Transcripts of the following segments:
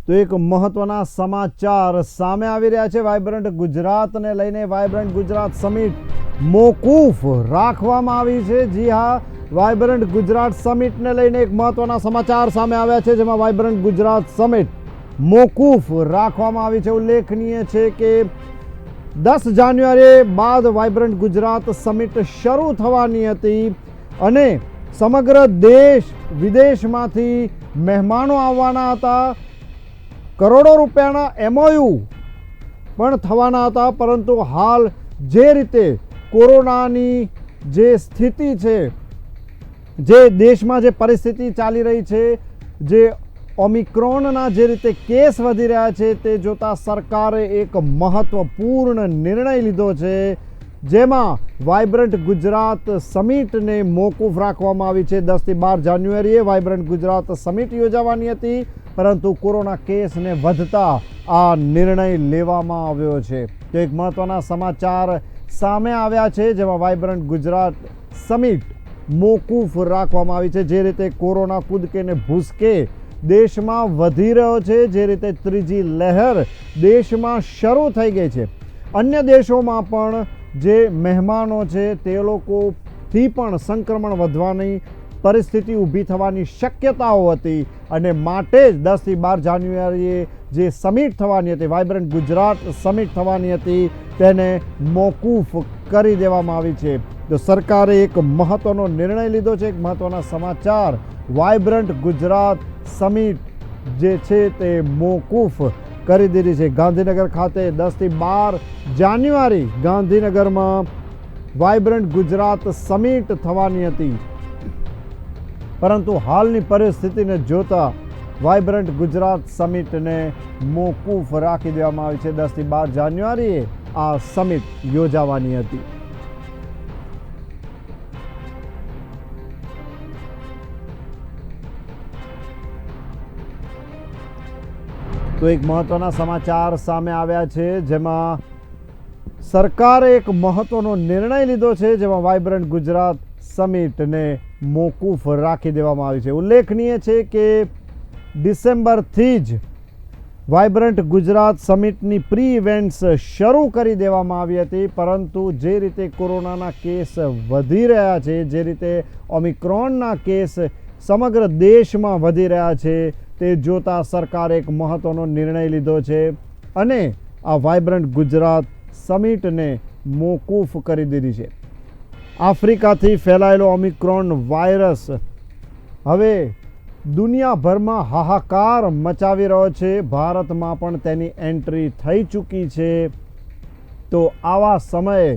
તો એક મહત્વના સમાચાર સામે આવી રહ્યા છે। વાઇબ્રન્ટ ગુજરાતને લઈને વાઇબ્રન્ટ ગુજરાત સમિટ મોકૂફ રાખવામાં આવી છે। જી હા, વાઇબ્રન્ટ ગુજરાત સમિટને લઈને એક મહત્વના સમાચાર સામે આવ્યા છે, જેમાં વાઇબ્રન્ટ ગુજરાત સમિટ મોકૂફ રાખવામાં આવી છે। ઉલ્લેખનીય છે કે 10 જાન્યુઆરી બાદ વાઇબ્રન્ટ ગુજરાત સમિટ શરૂ થવાની હતી અને સમગ્ર દેશ વિદેશમાંથી મહેમાનો આવવાના હતા। કરોડો રૂપિયાના MOU પણ થવાના હતા, પરંતુ હાલ જે રીતે કોરોનાની જે સ્થિતિ છે, જે દેશમાં જે પરિસ્થિતિ ચાલી રહી છે, જે ઓમિક્રોનના જે રીતે કેસ વધી રહ્યા છે, તે જોતા સરકારે એક મહત્વપૂર્ણ નિર્ણય લીધો છે, જેમાં વાઇબ્રન્ટ ગુજરાત સમિટને મોકૂફ રાખવામાં આવી છે। 10 થી 12 જાન્યુઆરીએ વાઇબ્રન્ટ ગુજરાત સમિટ યોજાવાની હતી, પરંતુ કોરોના કેસને વધતા આ નિર્ણય લેવામાં આવ્યો છે। તો એક મહત્વના સમાચાર સામે આવ્યા છે, જેમાં વાઇબ્રન્ટ ગુજરાત સમિટ મોકૂફ રાખવામાં આવી છે। જે રીતે કોરોના કૂદકે ને ભૂસકે દેશમાં વધી રહ્યો છે, જે રીતે ત્રીજી લહેર દેશમાં શરૂ થઈ ગઈ છે, અન્ય દેશોમાં પણ જે મહેમાનો છે તે લોકોથી પણ સંક્રમણ વધવાની પરિસ્થિતિ ઊભી થવાની શક્યતાઓ હતી, અને માટે જ 10 થી 12 જાન્યુઆરીએ જે સમિટ થવાની હતી, વાઇબ્રન્ટ ગુજરાત સમિટ થવાની હતી, તેને મોકૂફ કરી દેવામાં આવી છે। તો સરકારે એક મહત્વનો નિર્ણય લીધો છે। એક મહત્વના સમાચાર, વાઇબ્રન્ટ ગુજરાત સમિટ જે છે તે મોકૂફ કરી દીધી છે। ગાંધીનગર ખાતે 10 થી 12 જાન્યુઆરી ગાંધીનગરમાં વાઇબ્રન્ટ ગુજરાત સમિટ થવાની હતી, પરંતુ હાલની પરિસ્થિતિને જોતા વાઇબ્રન્ટ ગુજરાત સમિટને મોકૂફ રાખી દેવામાં આવી છે। 10 થી 12 જાન્યુઆરીએ આ સમિટ યોજાવાની હતી। તો એક મહત્વના સમાચાર સામે આવ્યા છે, જેમાં સરકારે એક મહત્વનો નિર્ણય લીધો છે, જેમાં વાઇબ્રન્ટ ગુજરાત સમિટને મોકૂફ રાખી દેવામાં આવી છે। ઉલ્લેખનીય છે કે ડિસેમ્બરથી જ વાઇબ્રન્ટ ગુજરાત સમિટની પ્રી ઇવેન્ટ્સ શરૂ કરી દેવામાં આવી હતી, પરંતુ જે રીતે કોરોનાના કેસ વધી રહ્યા છે, જે રીતે ઓમિક્રોનના કેસ સમગ્ર દેશમાં વધી રહ્યા છે, તે જોતા સરકારે એક મહત્વનો નિર્ણય લીધો છે અને આ વાઇબ્રન્ટ ગુજરાત સમિટને મોકૂફ કરી દીધી છે। આફ્રિકાથી ફેલાયેલો ઓમિક્રોન વાયરસ હવે દુનિયાભરમાં હાહાકાર મચાવી રહ્યો છે। ભારતમાં પણ તેની એન્ટ્રી થઈ ચૂકી છે। તો આવા સમયે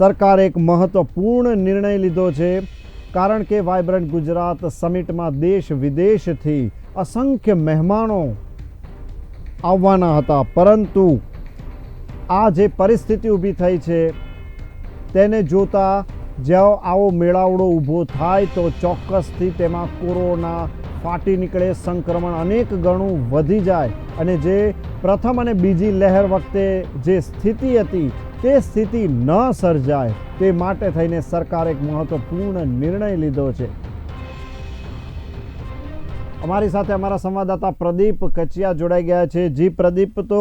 સરકારે એક મહત્વપૂર્ણ નિર્ણય લીધો છે, કારણ કે વાઇબ્રન્ટ ગુજરાત સમિટમાં દેશ વિદેશથી અસંખ્ય મહેમાનો આવવાના હતા, પરંતુ આ જે પરિસ્થિતિ ઊભી થઈ છે તેને જોતા જો આવો મેળાવડો ઊભો થાય તો ચોક્કસથી તેમાં કોરોના ફાટી નીકળે, સંક્રમણ અનેક ગણું વધી જાય, અને જે પ્રથમ અને બીજી લહેર વખતે જે સ્થિતિ હતી તે સ્થિતિ ન સર્જાય, તે માટે થઈને સરકારે એક મહત્વપૂર્ણ નિર્ણય લીધો છે। અમારી સાથે અમારા સંવાદદાતા પ્રદીપ કચિયા જોડાઈ ગયા છે। જી પ્રદીપ, તો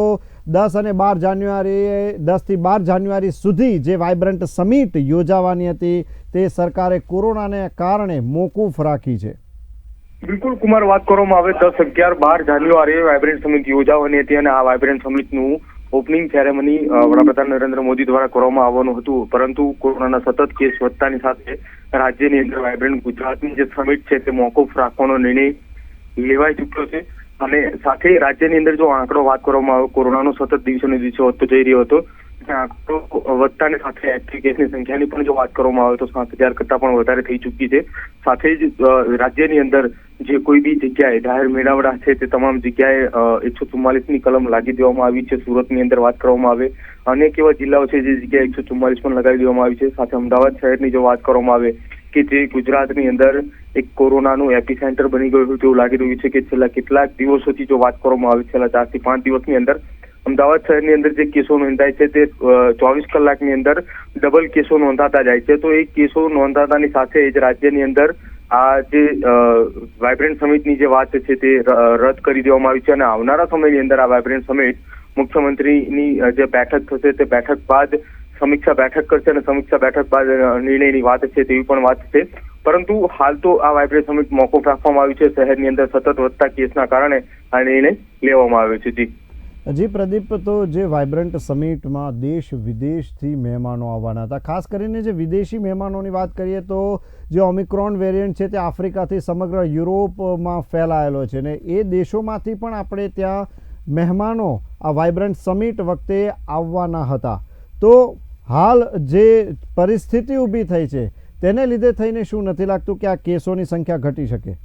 10 અને 12 જાન્યુઆરીએ 10 થી 12 જાન્યુઆરી સુધી જે વાઇબ્રન્ટ સમિટ યોજાવાની હતી, તે સરકારે કોરોનાને કારણે મોકૂફ રાખી છે। બિલકુલ કુમાર, વાત કરવામાં આવે 10, 11, 12 જાન્યુઆરીએ વાઇબ્રન્ટ સમિટ યોજાવાની હતી, અને આ વાઇબ્રન્ટ સમિટનું ઓપનિંગ સેરેમની વડાપ્રધાન નરેન્દ્ર મોદી દ્વારા કરવામાં આવવાનું હતું, પરંતુ કોરોનાના સતત કેસ વધતાની સાથે રાજ્યની અંદર વાઇબ્રન્ટ ગુજરાતની જે સમિટ છે તે મોકૂફ રાખવાનો નિર્ણય લેવાઈ ચૂક્યો છે। અને સાથે રાજ્યની અંદર જો આંકડો વાત કરવામાં આવે, કોરોનાનો સતત દિવસે ને દિવસે વધતો જઈ રહ્યો હતો, આંકડો વધતાની સાથે એક્ટિવ કેસની સંખ્યાની પણ જો વાત કરવામાં આવે તો 7,000 કરતાં પણ વધારે થઈ ચૂકી છે। સાથે જ રાજ્યની અંદર જે કોઈ બી જગ્યાએ જાહેર મેળાવડા છે તે તમામ જગ્યાએ 144ની કલમ લાગી દેવામાં આવી છે। સુરતની અંદર વાત કરવામાં આવે, અનેક એવા જિલ્લાઓ છે જે જગ્યાએ 144 પણ લગાવી દેવામાં આવી છે। સાથે અમદાવાદ શહેરની જો વાત કરવામાં આવે કે જે ગુજરાતની અંદર એક કોરોનાનું એપિસેન્ટર બની ગયું તેવું લાગી રહ્યું છે, કે છેલ્લા કેટલાક દિવસોથી જો વાત કરવામાં આવે, છેલ્લા 4 થી 5 દિવસની અંદર અમદાવાદ શહેરની અંદર જે કેસો નોંધાય છે તે 24 કલાકની અંદર ડબલ કેસો નોંધાતા જાય છે। તો એ કેસો નોંધાતાની સાથે જ રાજ્યની અંદર આ જે વાઇબ્રન્ટ સમિટની જે વાત છે તે રદ કરી દેવામાં આવી છે અને આવનારા સમયની અંદર આ વાઇબ્રન્ટ સમિટ મુખ્યમંત્રીની જે બેઠક થશે તે બેઠક બાદ સમીક્ષા બેઠક કરશે અને સમીક્ષા બેઠક બાદ નિર્ણયની વાત છે તેવી પણ વાત છે. પરંતુ હાલ તો આ વાઇબ્રન્ટ સમિટ મોકૂફ રાખવામાં આવ્યું છે. શહેરની અંદર સતત વધતા કેસના કારણે આ નિર્ણય લેવામાં આવ્યો છે. જી પ્રદીપ, તો જે વાઇબ્રન્ટ સમિટમાં દેશ વિદેશથી મહેમાનો આવવાના હતા, ખાસ કરીને જે વિદેશી મહેમાનોની વાત કરીએ તો જે ઓમિક્રોન વેરિયન્ટ છે તે આફ્રિકાથી સમગ્ર યુરોપમાં ફેલાયેલો છે ને એ દેશોમાંથી પણ આપણે ત્યાં મહેમાનો આ વાઇબ્રન્ટ સમિટ વખતે આવવાના હતા. તો હાલ જે પરિસ્થિતિ ઊભી થઈ છે તેને લીધે થઈને શું નથી લાગતું કે આ કેસોની સંખ્યા ઘટી શકે?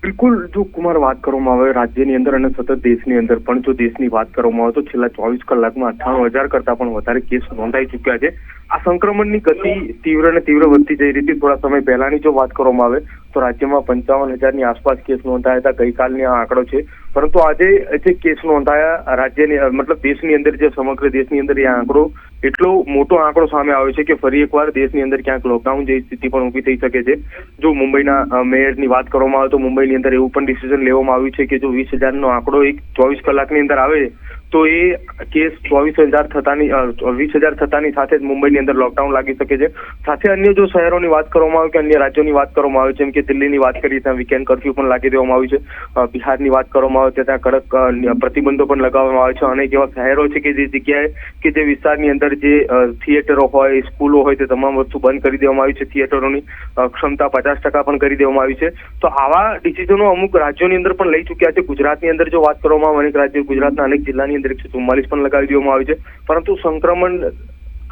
બિલકુલ, જો કુમાર વાત કરવામાં આવે રાજ્યની અંદર અને સતત દેશની અંદર પણ જો દેશની વાત કરવામાં આવે તો છેલ્લા 24 કલાકમાં 98,000 કરતા પણ વધારે કેસ નોંધાઈ ચૂક્યા છે. આ સંક્રમણની ગતિ તીવ્ર અને તીવ્ર વધતી જઈ રહી હતી. થોડા સમય પહેલાની જો વાત કરવામાં આવે તો રાજ્યમાં 55,000ની આસપાસ કેસ નોંધાયા હતા. ગઈકાલની આ આંકડો છે. પરંતુ આજે જે કેસ નોંધાયા રાજ્યની મતલબ દેશની અંદર, જે સમગ્ર દેશની અંદર એ આંકડો એટલો મોટો આંકડો સામે આવ્યો છે કે ફરી એકવાર દેશની અંદર ક્યાંક લોકડાઉન જેવી સ્થિતિ પણ ઊભી થઈ શકે છે. જો મુંબઈના મેયરની વાત કરવામાં આવે તો મુંબઈની અંદર એવું પણ ડિસિઝન લેવામાં આવ્યું છે કે જો 20,000નો આંકડો 24 કલાકની અંદર આવે તો એ કેસ 20,000 થતાની સાથે જ મુંબઈની અંદર લોકડાઉન લાગી શકે છે. સાથે અન્ય જો શહેરોની વાત કરવામાં આવે કે અન્ય રાજ્યોની વાત કરવામાં આવે, જેમ કે દિલ્હીની વાત કરીએ ત્યાં વીકેન્ડ કર્ફ્યુ પણ લાગી દેવામાં આવ્યું છે. બિહારની વાત કરવામાં આવે ત્યાં કડક પ્રતિબંધો પણ લગાવવામાં આવે છે. અનેક એવા શહેરો છે કે જે જગ્યાએ કે જે વિસ્તારની અંદર જે થિયેટરો હોય, સ્કૂલો હોય તે તમામ વસ્તુ બંધ કરી દેવામાં આવી છે. થિયેટરોની ક્ષમતા 50% પણ કરી દેવામાં આવી છે. તો આવા ડિસિઝનો અમુક રાજ્યોની અંદર પણ લઈ ચૂક્યા છે. ગુજરાતની અંદર જો વાત કરવામાં આવે, અનેક રાજ્યો ગુજરાતના અનેક જિલ્લાની અંદર 144 પણ લગાવી દેવામાં આવી છે. પરંતુ સંક્રમણ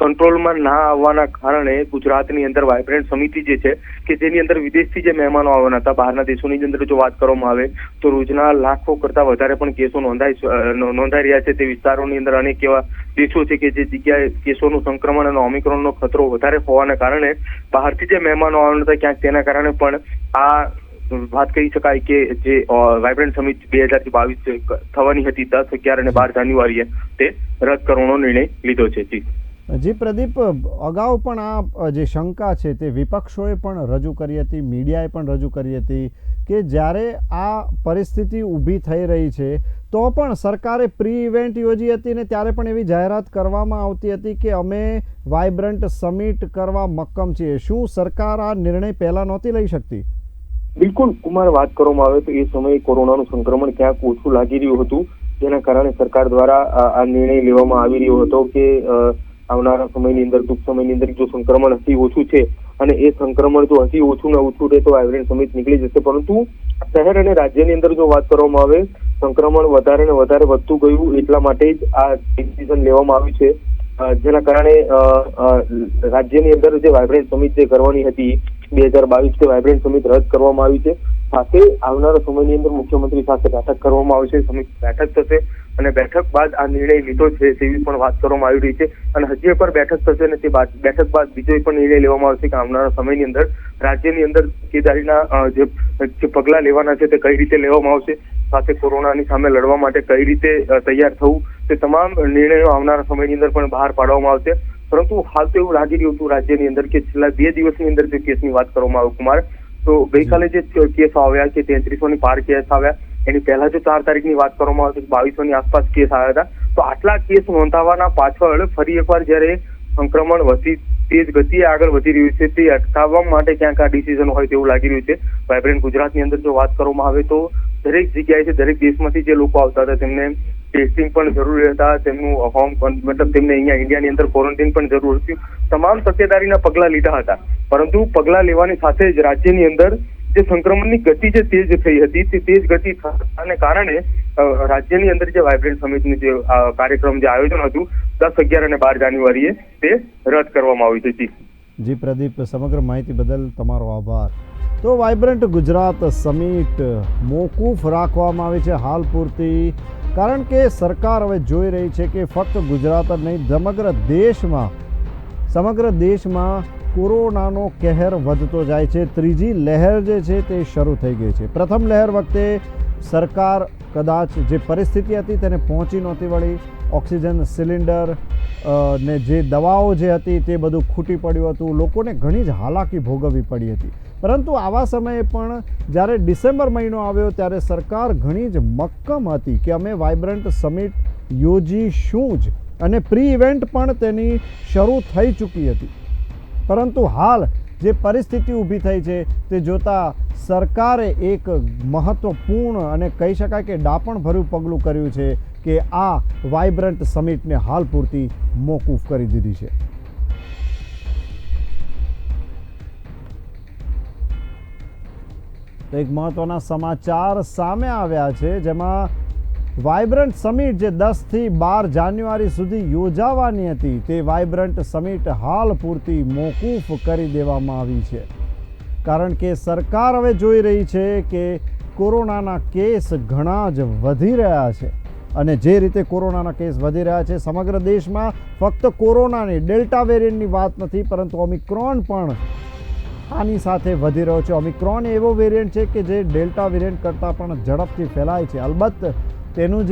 કંટ્રોલમાં ના આવવાના કારણે ગુજરાતની અંદર વાઇબ્રન્ટ સમિતિ જે છે કે જેની અંદર વિદેશથી જે મહેમાનો આવવાના હતા, બહારના દેશોની અંદર જો વાત કરવામાં આવે તો રોજના લાખો કરતા વધારે પણ કેસો નોંધાઈ રહ્યા છે. તે વિસ્તારોની અંદર અનેક એવા દેશો છે કે જે જગ્યાએ કેસોનું સંક્રમણ અને ઓમિક્રોનનો ખતરો વધારે હોવાના કારણે બહારથી જે મહેમાનો આવવાના હતા ક્યાંક તેના કારણે પણ આ વાત કહી શકાય કે જે વાઇબ્રન્ટ સમિટ 2022 થવાની હતી 10, 11 અને 12 જાન્યુઆરીએ તે રદ કરવાનો નિર્ણય લીધો છે. જી પ્રદીપ, અગાઉ પણ આ જે શંકા છે તે વિપક્ષોએ પણ રજૂ કરી હતી, મીડિયાએ પણ રજૂ કરી હતી કે જ્યારે આ પરિસ્થિતિ ઊભી થઈ રહી છે તો પણ સરકારે પ્રી ઇવેન્ટ યોજી હતી ને ત્યારે પણ એવી જાહેરાત કરવામાં આવતી હતી કે અમે વાઇબ્રન્ટ સમિટ કરવા મક્કમ છીએ. શું સરકાર આ નિર્ણય પહેલા નહોતી લઈ શકતી? બિલકુલ કુમાર, વાત કરવામાં આવે તો એ સમયે કોરોનાનું સંક્રમણ ક્યાંક ઓછું લાગી રહ્યું હતું, જેના કારણે સરકાર દ્વારા આ નિર્ણય લેવામાં આવી રહ્યો હતો કે આવનારા સમયની અંદર, ટૂંક સમયની અંદર જો સંક્રમણ હજી ઓછું છે અને એ સંક્રમણ જો હજી ઓછું ને ઓછું રહે તો વાઇબ્રન્ટ સમિટ નીકળી જશે. પરંતુ શહેર અને રાજ્યની અંદર જો વાત કરવામાં આવે સંક્રમણ વધારે ને વધારે વધતું ગયું, એટલા માટે જ આ ડિસિઝન લેવામાં આવ્યું છે. જેના કારણે રાજ્યની અંદર જે વાઇબ્રન્ટ સમિટ જે કરવાની હતી 2022 તે વાઇબ્રન્ટ સમિટ રદ કરવામાં આવી છે. સાથે આવનારા સમયની અંદર મુખ્યમંત્રી સાથે બેઠક કરવામાં આવશે, બેઠક થશે અને બેઠક બાદ આ નિર્ણય લીધો છે તેવી પણ વાત કરવામાં આવી રહી છે. અને હજી એકવાર બેઠક થશે અને તે બેઠક બાદ બીજો પણ નિર્ણય લેવામાં આવશે કે આવનારા સમયની અંદર રાજ્યની અંદર તકેદારીના જે પગલાં લેવાના છે તે કઈ રીતે લેવામાં આવશે, સાથે કોરોનાની સામે લડવા માટે કઈ રીતે તૈયાર થવું, તે તમામ નિર્ણયો આવનારા સમયની અંદર પણ બહાર પાડવામાં આવશે. પરંતુ હાલ તો એવું લાગી રહ્યું હતું રાજ્યની અંદર કે છેલ્લા 2 દિવસની અંદર જે કેસની વાત કરવામાં આવે કુમાર, તો ગઈકાલે જે કેસ આવ્યા કે 3300ની પાર કેસ આવ્યા, એની પહેલા જો 4 તારીખની વાત કરવામાં આવે તો 2200ની આસપાસ કેસ આવ્યા હતા. તો આટલા કેસ નોંધાવાના પાછળ ફરી એકવાર જ્યારે સંક્રમણ તેજ ગતિએ આગળ વધી રહ્યું છે તે અટકાવવા માટે ક્યાંક આ ડિસિઝન હોય તેવું લાગી રહ્યું છે. વાઇબ્રન્ટ ગુજરાતની અંદર જો વાત કરવામાં આવે તો દરેક જગ્યાએ છે, દરેક દેશમાંથી જે લોકો આવતા હતા તેમને ટેસ્ટિંગ પણ જરૂરી હતા, તેમનું તેમને અહીંયા ઇન્ડિયાની અંદર ક્વોરન્ટાઇન પણ જરૂર હતી. તમામ તકેદારીના પગલાં લીધા હતા. પરંતુ પગલાં લેવાની સાથે જ રાજ્યની અંદર જે સંક્રમણની ગતિ જે તેજ થઈ હતી તે તેજ ગતિ થવાને કારણે રાજ્યની અંદર જે વાઇબ્રન્ટ સમિટનું જે કાર્યક્રમ જે આયોજન હતું 10, 11 અને 12 જાન્યુઆરીએ તે રદ કરવામાં આવ્યું છે. જી પ્રદીપ, સમગ્ર માહિતી બદલ તમારો આભાર. તો વાઇબ્રન્ટ ગુજરાત સમિટ મોકૂફ રાખવામાં આવી છે હાલ પૂરતી, કારણ કે સરકાર હવે જોઈ રહી છે કે ફક્ત ગુજરાત જ નહીં સમગ્ર દેશમાં કોરોનાનો કહેર વધતો જાય છે. ત્રીજી લહેર જે છે તે શરૂ થઈ ગઈ છે. પ્રથમ લહેર વખતે સરકાર કદાચ જે પરિસ્થિતિ હતી તેને પહોંચી નહોતી વળી, ઓક્સિજન સિલિન્ડર ને જે દવાઓ જે હતી તે બધું ખૂટી પડ્યું હતું, લોકોને ઘણી જ હાલાકી ભોગવવી પડી હતી. પરંતુ આવા સમયે પણ જ્યારે ડિસેમ્બર મહિનો આવ્યો ત્યારે સરકાર ઘણી જ મક્કમ હતી કે અમે વાઇબ્રન્ટ સમિટ યોજીશું જ, અને પ્રી ઇવેન્ટ પણ તેની શરૂ થઈ ચૂકી હતી. પરંતુ હાલ જે પરિસ્થિતિ ઊભી થઈ છે તે જોતાં સરકારે એક મહત્ત્વપૂર્ણ અને કહી શકાય કે ડાપણભર્યું પગલું કર્યું છે કે આ વાઇબ્રન્ટ સમિટને હાલ પૂરતી મોકૂફ કરી દીધી છે. તો એક મહત્વના સમાચાર સામે આવ્યા છે, જેમાં વાઇબ્રન્ટ સમિટ જે 10 થી 12 જાન્યુઆરી સુધી યોજાવાની હતી તે વાઇબ્રન્ટ સમિટ હાલ પૂરતી મોકૂફ કરી દેવામાં આવી છે. કારણ કે સરકાર હવે જોઈ રહી છે કે કોરોનાના કેસ ઘણા જ વધી રહ્યા છે, અને જે રીતે કોરોનાના કેસ વધી રહ્યા છે સમગ્ર દેશમાં ફક્ત કોરોનાની ડેલ્ટા વેરિયન્ટની વાત નથી, પરંતુ ઓમિક્રોન પણ આની સાથે વધી રહ્યો છે. ઓમિક્રોન એવો વેરિયન્ટ છે કે જે ડેલ્ટા વેરિયન્ટ કરતાં પણ ઝડપથી ફેલાય છે. અલબત્ત તેનું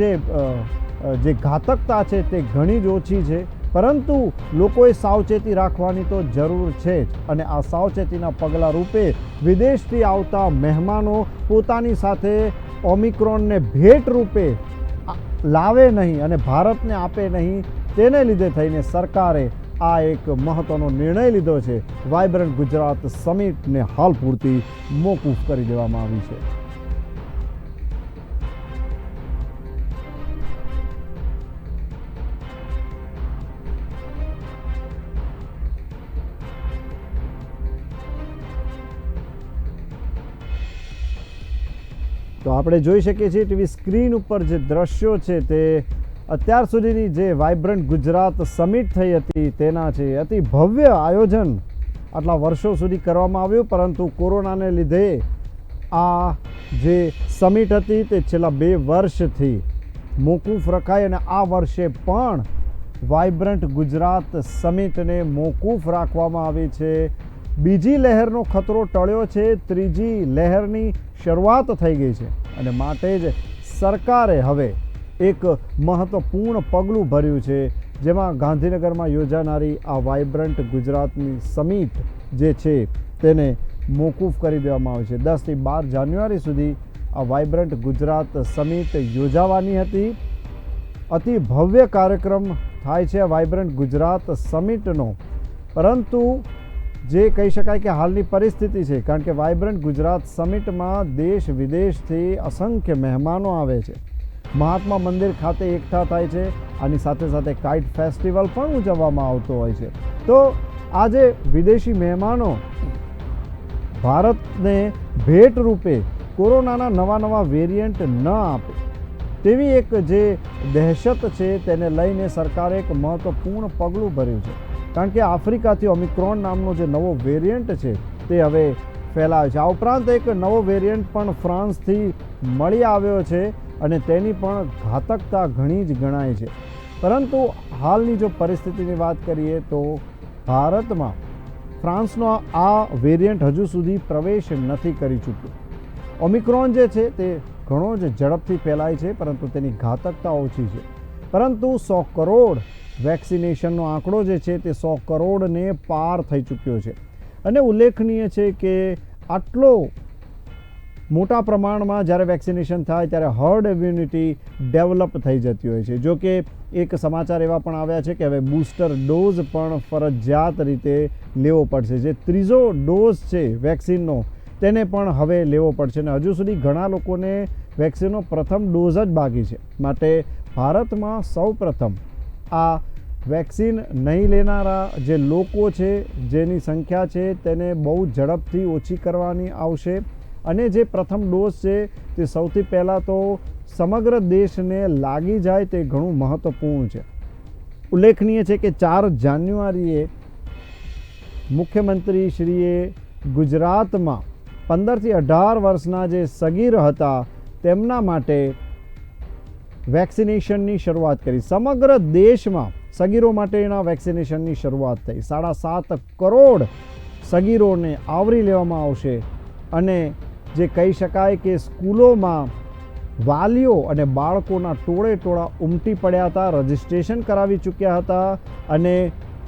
જે ઘાતકતા છે તે ઘણી જ ઓછી છે, પરંતુ લોકોએ સાવચેતી રાખવાની તો જરૂર છે જ. અને આ સાવચેતીના પગલાં રૂપે વિદેશથી આવતા મહેમાનો પોતાની સાથે ઓમિક્રોનને ભેટ રૂપે લાવે નહીં અને ભારતને આપે નહીં, તેને લીધે થઈને સરકારે આ એક મહત્વનો નિર્ણય લીધો છે. વાઇબ્રન્ટ ગુજરાત સમિટને હાલ પૂરતી મોકૂફ કરી દેવામાં આવી છે. તો આપણે જોઈ શકીએ છીએ ટીવી સ્ક્રીન ઉપર જે દ્રશ્યો છે તે અત્યાર સુધીની જે વાઇબ્રન્ટ ગુજરાત સમિટ થઈ હતી તેના છે. અતિ ભવ્ય આયોજન આટલા વર્ષો સુધી કરવામાં આવ્યું, પરંતુ કોરોનાને લીધે આ જે સમિટ હતી તે છેલ્લા 2 વર્ષથી મોકૂફ રખાઈ, અને આ વર્ષે પણ વાઇબ્રન્ટ ગુજરાત સમિટને મોકૂફ રાખવામાં આવી છે. બીજી લહેરનો ખતરો ટળ્યો છે, ત્રીજી લહેરની શરૂઆત થઈ ગઈ છે, અને માટે જ સરકારે હવે એક મહત્વપૂર્ણ પગલું ભર્યું છે, જેમાં ગાંધીનગરમાં યોજાનારી આ વાઇબ્રન્ટ ગુજરાતની સમિટ જે છે તેને મોકૂફ કરી દેવામાં આવી છે. 10 થી 12 જાન્યુઆરી સુધી આ વાઇબ્રન્ટ ગુજરાત સમિટ યોજાવાની હતી. અતિ ભવ્ય કાર્યક્રમ થાય છે વાઇબ્રન્ટ ગુજરાત સમિટનો, પરંતુ જે કહી શકાય કે હાલની પરિસ્થિતિ છે, કારણ કે વાઇબ્રન્ટ ગુજરાત સમિટમાં દેશ વિદેશથી અસંખ્ય મહેમાનો આવે છે. મહાત્મા મંદિર ખાતે એકઠા થાય છે. આની સાથે સાથે કાઇટ ફેસ્ટિવલ પણ ઉજવવામાં આવતો હોય છે. તો આજે વિદેશી મહેમાનો ભારતને ભેટ રૂપે કોરોનાના નવા વેરિયન્ટ ન આપે તેવી એક જે દહેશત છે તેને લઈને સરકારે એક મહત્વપૂર્ણ પગલું ભર્યું છે. કારણ કે આફ્રિકાથી ઓમિક્રોન નામનો જે નવો વેરિયન્ટ છે તે હવે ફેલાયો છે. આ ઉપરાંત એક નવો વેરિયન્ટ પણ ફ્રાન્સથી મળી આવ્યો છે, અને તેની પણ ઘાતકતા ઘણી જ ગણાય છે. પરંતુ હાલની જો પરિસ્થિતિની વાત કરીએ તો ભારતમાં ફ્રાન્સનો આ વેરિયન્ટ હજુ સુધી પ્રવેશ નથી કરી ચૂક્યો. ઓમિક્રોન જે છે તે ઘણો જ ઝડપથી ફેલાય છે, પરંતુ તેની ઘાતકતા ઓછી છે. પરંતુ 100 કરોડ વેક્સિનેશનનો આંકડો જે છે તે 100 કરોડને પાર થઈ ચૂક્યો છે. અને ઉલ્લેખનીય છે કે આટલો મોટા પ્રમાણમાં જ્યારે વેક્સિનેશન થાય ત્યારે હર્ડ ઇમ્યુનિટી ડેવલપ થઈ જતી હોય છે. જો કે એક સમાચાર એવા પણ આવ્યા છે કે હવે બૂસ્ટર ડોઝ પણ ફરજિયાત રીતે લેવો પડશે. જે ત્રીજો ડોઝ છે વેક્સિનનો તેને પણ હવે લેવો પડશે, અને હજુ સુધી ઘણા લોકોને વેક્સિનનો પ્રથમ ડોઝ જ બાકી છે. માટે ભારતમાં સૌ પ્રથમ આ વેક્સિન નહીં લેનારા જે લોકો છે જેની સંખ્યા છે તેને બહુ ઝડપથી ઓછી કરવાની આવશે, અને જે પ્રથમ ડોઝ છે તે સૌથી પહેલાં તો સમગ્ર દેશને લાગી જાય તે ઘણું મહત્ત્વપૂર્ણ છે. ઉલ્લેખનીય છે કે 4 જાન્યુઆરીએ મુખ્યમંત્રીશ્રીએ ગુજરાતમાં 15 થી 18 વર્ષના જે સગીર હતા તેમના માટે વેક્સિનેશનની શરૂઆત કરી. સમગ્ર દેશમાં સગીરો માટેના વેક્સિનેશનની શરૂઆત થઈ. 7.5 કરોડ સગીરોને આવરી લેવામાં આવશે, અને જે કહી શકાય કે સ્કૂલોમાં વાલીઓ અને બાળકોના ટોળા ઉમટી પડ્યા હતા, રજિસ્ટ્રેશન કરાવી ચૂક્યા હતા, અને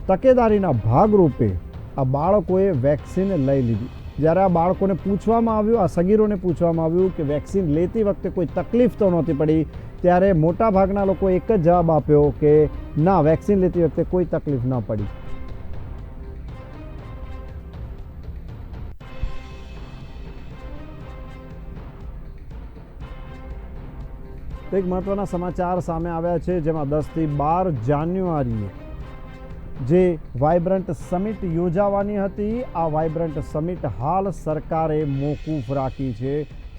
તકેદારીના ભાગરૂપે આ બાળકોએ વેક્સિન લઈ લીધી. જ્યારે આ બાળકોને પૂછવામાં આવ્યું, આ સગીરોને પૂછવામાં આવ્યું કે વેક્સિન લેતી વખતે કોઈ તકલીફ તો નહોતી પડી, ત્યારે મોટાભાગના લોકો એક જ જવાબ આપ્યો કે ના, વેક્સિન લેતી વખતે કોઈ તકલીફ ન પડી. એક મહત્વના સમાચાર સામે આવ્યા છે, જેમાં 10 થી 12 જાન્યુઆરીએ જે વાઇબ્રન્ટ સમિટ યોજાવાની હતી, આ વાઇબ્રન્ટ સમિટ હાલ સરકારે મોકૂફ રાખી છે.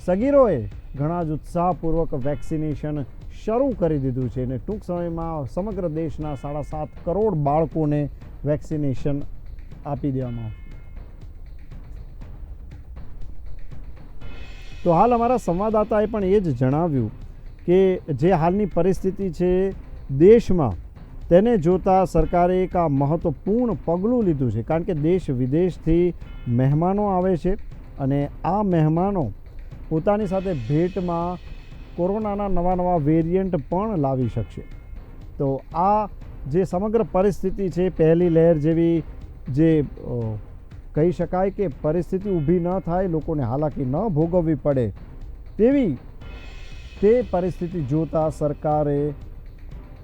સગીરોએ ઘણા જ ઉત્સાહપૂર્વક વેક્સિનેશન શરૂ કરી દીધું છે અને ટૂંક સમયમાં સમગ્ર દેશના 7.5 કરોડ બાળકોને વેક્સિનેશન આપી દેવામાં આવશે. તો હાલ અમારા સંવાદદાતાએ પણ એ જ જણાવ્યું કે જે હાલની પરિસ્થિતિ છે દેશમાં, તેને જોતા સરકારે એક આ મહત્વપૂર્ણ પગલું લીધું છે, કારણ કે દેશ વિદેશથી મહેમાનો આવે છે અને આ મહેમાનો પોતાની સાથે ભેટમાં કોરોનાના નવા વેરિયન્ટ પણ લાવી શકશે. તો આ જે સમગ્ર પરિસ્થિતિ છે, પહેલી લહેર જેવી જે કહી શકાય કે પરિસ્થિતિ ઊભી ન થાય, લોકોને હાલાકી ન ભોગવવી પડે તેવી તે પરિસ્થિતિ જોતા સરકારે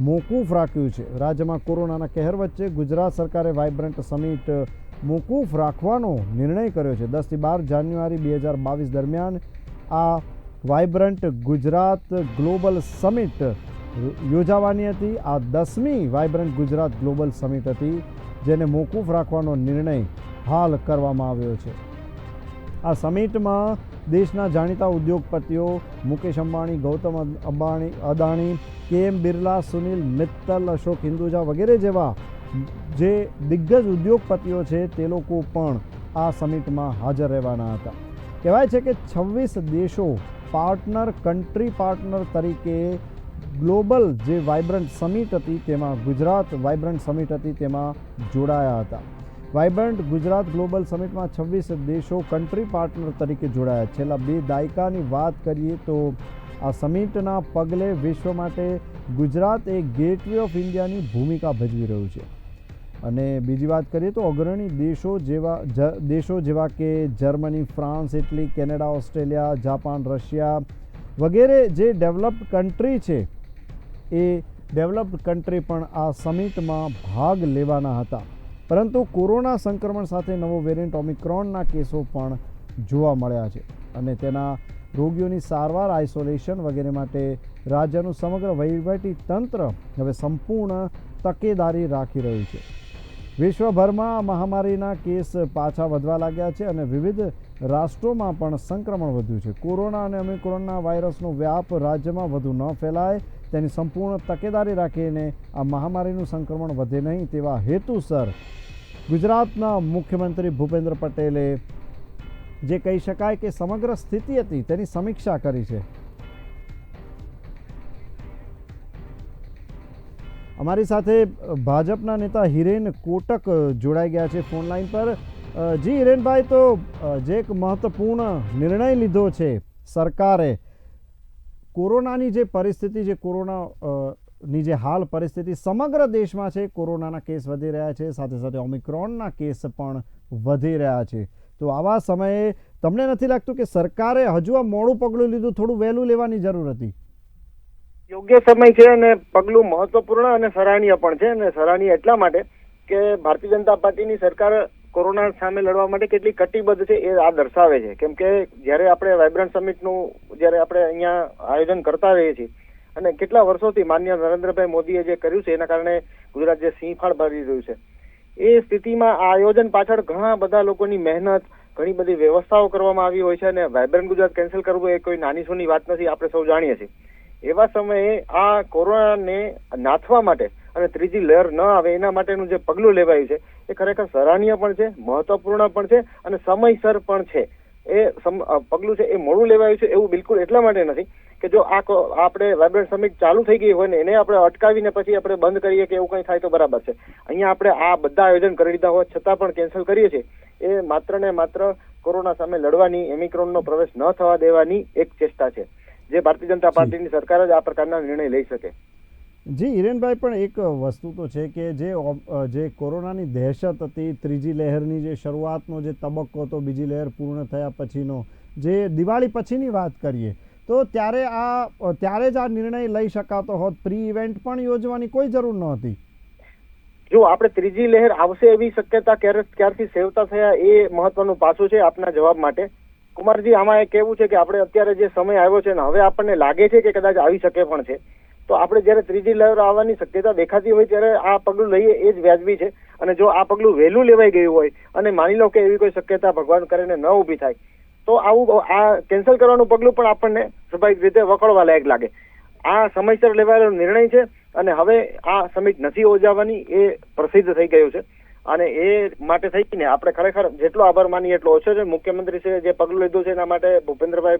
મોકૂફ રાખ્યું છે. રાજ્યમાં કોરોનાના કહેર વચ્ચે ગુજરાત સરકારે વાઇબ્રન્ટ સમિટ મોકૂફ રાખવાનો નિર્ણય કર્યો છે. 10 થી 12 જાન્યુઆરી 2022 દરમિયાન આ વાઇબ્રન્ટ ગુજરાત ગ્લોબલ સમિટ યોજાવાની હતી. આ 10મી વાઇબ્રન્ટ ગુજરાત ગ્લોબલ સમિટ હતી, જેને મોકૂફ રાખવાનો નિર્ણય હાલ કરવામાં આવ્યો છે. આ સમિટમાં દેશના જાણીતા ઉદ્યોગપતિઓ મુકેશ અંબાણી, ગૌતમ અદાણી, KM બિરલા, સુનિલ મિત્તલ, અશોક હિન્દુજા વગેરે જેવા જે દિગ્ગજ ઉદ્યોગપતિઓ છે તે લોકો પણ આ સમિટમાં હાજર રહેવાના હતા. કહેવાય છે કે 26 દેશો કન્ટ્રી પાર્ટનર તરીકે ગ્લોબલ જે વાઇબ્રન્ટ સમિટ હતી તેમાં ગુજરાત વાઇબ્રન્ટ સમિટ હતી તેમાં જોડાયા હતા. વાઇબ્રન્ટ ગુજરાત ગ્લોબલ સમિટમાં 26 દેશો કન્ટ્રી પાર્ટનર તરીકે જોડાયા. છેલ્લા 2 દાયકાની વાત કરીએ તો આ સમિટના પગલે વિશ્વ માટે ગુજરાત એક ગેટવે ઓફ ઇન્ડિયાની ભૂમિકા ભજવી રહ્યું છે. અને બીજી વાત કરીએ તો અગ્રણી દેશો જેવા કે Germany, France, Italy, Canada, Australia, Japan, Russia વગેરે જે ડેવલપ્ડ કન્ટ્રી છે, એ ડેવલપ્ડ કન્ટ્રી પણ આ સમિટમાં ભાગ લેવાના હતા. પરંતુ કોરોના સંક્રમણ સાથે નવો વેરિયન્ટ ઓમિક્રોનના કેસો પણ જોવા મળ્યા છે અને તેના રોગીઓની સારવાર, આઇસોલેશન વગેરે માટે રાજ્યનું સમગ્ર વહીવટી તંત્ર હવે સંપૂર્ણ તકેદારી રાખી રહ્યું છે. વિશ્વભરમાં આ મહામારીના કેસ પાછા વધવા લાગ્યા છે અને વિવિધ રાષ્ટ્રોમાં પણ સંક્રમણ વધ્યું છે. કોરોના અને ઓમિક્રોનના વાયરસનો વ્યાપ રાજ્યમાં વધુ ન ફેલાય તેની સંપૂર્ણ તકેદારી રાખીને આ મહામારીનું સંક્રમણ વધે નહીં તેવા હેતુસર ગુજરાતના મુખ્યમંત્રી ભૂપેન્દ્ર પટેલે જે કહી શકાય કે સમગ્ર સ્થિતિ હતી તેની સમીક્ષા કરી છે. અમારી સાથે ભાજપના નેતા હિરેન કોટક જોડાઈ ગયા છે ફોન લાઈન પર. જી હિરેનભાઈ, તો જે એક મહત્વપૂર્ણ નિર્ણય લીધો છે સરકારે, કોરોનાની જે પરિસ્થિતિ છે, કોરોનાની જે હાલ પરિસ્થિતિ સમગ્ર દેશમાં છે, કોરોનાના કેસ વધી રહ્યા છે, સાથે સાથે ઓમિક્રોનના કેસ પણ વધી રહ્યા છે. તો આવા સમયે તમને નથી લાગતું કે સરકારે હજુ આ મોડું પગલું લીધું, થોડું વહેલું લેવાની જરૂર હતી? યોગ્ય સમય છે અને પગલું મહત્વપૂર્ણ અને સરાહનીય પણ છે. અને સરાહનીય એટલા માટે કે ભારતીય જનતા પાર્ટીની સરકાર કોરોના સામે લડવા માટે કેટલી કટિબદ્ધ છે એ આ દર્શાવે છે. કેમ કે જ્યારે આપણે વાઇબ્રન્ટ સમિટનું જ્યારે આપણે અહીંયા આયોજન કરતા રહીએ છીએ અને કેટલા વર્ષોથી માનનીય નરેન્દ્રભાઈ મોદીએ જે કર્યું છે એના કારણે ગુજરાત જે સિંહફાળ ભરી રહ્યું છે, એ સ્થિતિમાં આ આયોજન પાછળ ઘણા બધા લોકોની મહેનત, ઘણી બધી વ્યવસ્થાઓ કરવામાં આવી હોય છે અને વાઇબ્રન્ટ ગુજરાત કેન્સલ કરવું એ કોઈ નાની સૂની વાત નથી, આપણે સૌ જાણીએ છીએ. એવા સમયે આ કોરોનાને નાથવા માટે અને ત્રીજી લહેર ન આવે એના માટેનું જે પગલું લેવાયું છે એ ખરેખર સરાહનીય પણ છે, મહત્વપૂર્ણ પણ છે અને સમયસર પણ છે. એ પગલું છે એ મોડું લેવાયું છે એવું બિલકુલ એટલા માટે નથી કે જો આપણે વાઇબ્રન્ટ સમિટ ચાલુ થઈ ગઈ હોય ને એને આપણે અટકાવીને પછી આપણે બંધ કરીએ કે એવું કંઈ થાય તો બરાબર છે. અહીંયા આપણે આ બધા આયોજન કરી લીધા હોવા છતાં પણ કેન્સલ કરીએ છીએ એ માત્ર ને માત્ર કોરોના સામે લડવાની, ઓમિક્રોનનો પ્રવેશ ન થવા દેવાની એક ચેષ્ટા છે, જે ભારતીય જનતા પાર્ટીની સરકાર જ આ પ્રકારના નિર્ણય લઈ શકે. જી હિરેનભાઈ, પણ એક વસ્તુ તો છે કે જે કોરોનાની દહેશત હતી, ત્રીજી લહેરની જે શરૂઆતનો જે તબક્કો હતો, બીજી લહેર પૂર્ણ થયા પછીનો, જે દિવાળી પછીની વાત કરીએ તો ત્યારે જ આ નિર્ણય લઈ શકાતો હોત. પ્રી ઇવેન્ટ પણ યોજવાની કોઈ જરૂર નહોતી. જો આપણે ત્રીજી લહેર આવશે એવી શક્યતા ક્યારથી સેવતા થયા એ મહત્વનું પાસું છે આપના જવાબ માટે. કુમારજી, આમાં એ કહેવું છે કે આપણે અત્યારે જે સમય આવ્યો છે ને હવે આપણને લાગે છે કે કદાચ આવી શકે પણ છે, તો આપણે જ્યારે ત્રીજી લહેર આવવાની શક્યતા દેખાતી હોય ત્યારે આ પગલું લઈએ એ જ વ્યાજબી છે. અને જો આ પગલું વહેલું લેવાઈ ગયું હોય અને માની લો કે એવી કોઈ શક્યતા ભગવાન કરીને ન ઊભી થાય તો આ કેન્સલ કરવાનું પગલું પણ આપણને સ્વાભાવિક રીતે વખોડવા લાયક લાગે. આ સમયસર લેવાયેલો નિર્ણય છે અને હવે આ સમિટ નથી યોજાવાની એ પ્રસિદ્ધ થઈ ગયું છે અને એ માટે થઈને આપણે ખરેખર જેટલો આભાર માનીએ એટલો ઓછો છે. મુખ્યમંત્રી છે જે પગલું લીધું છે એના માટે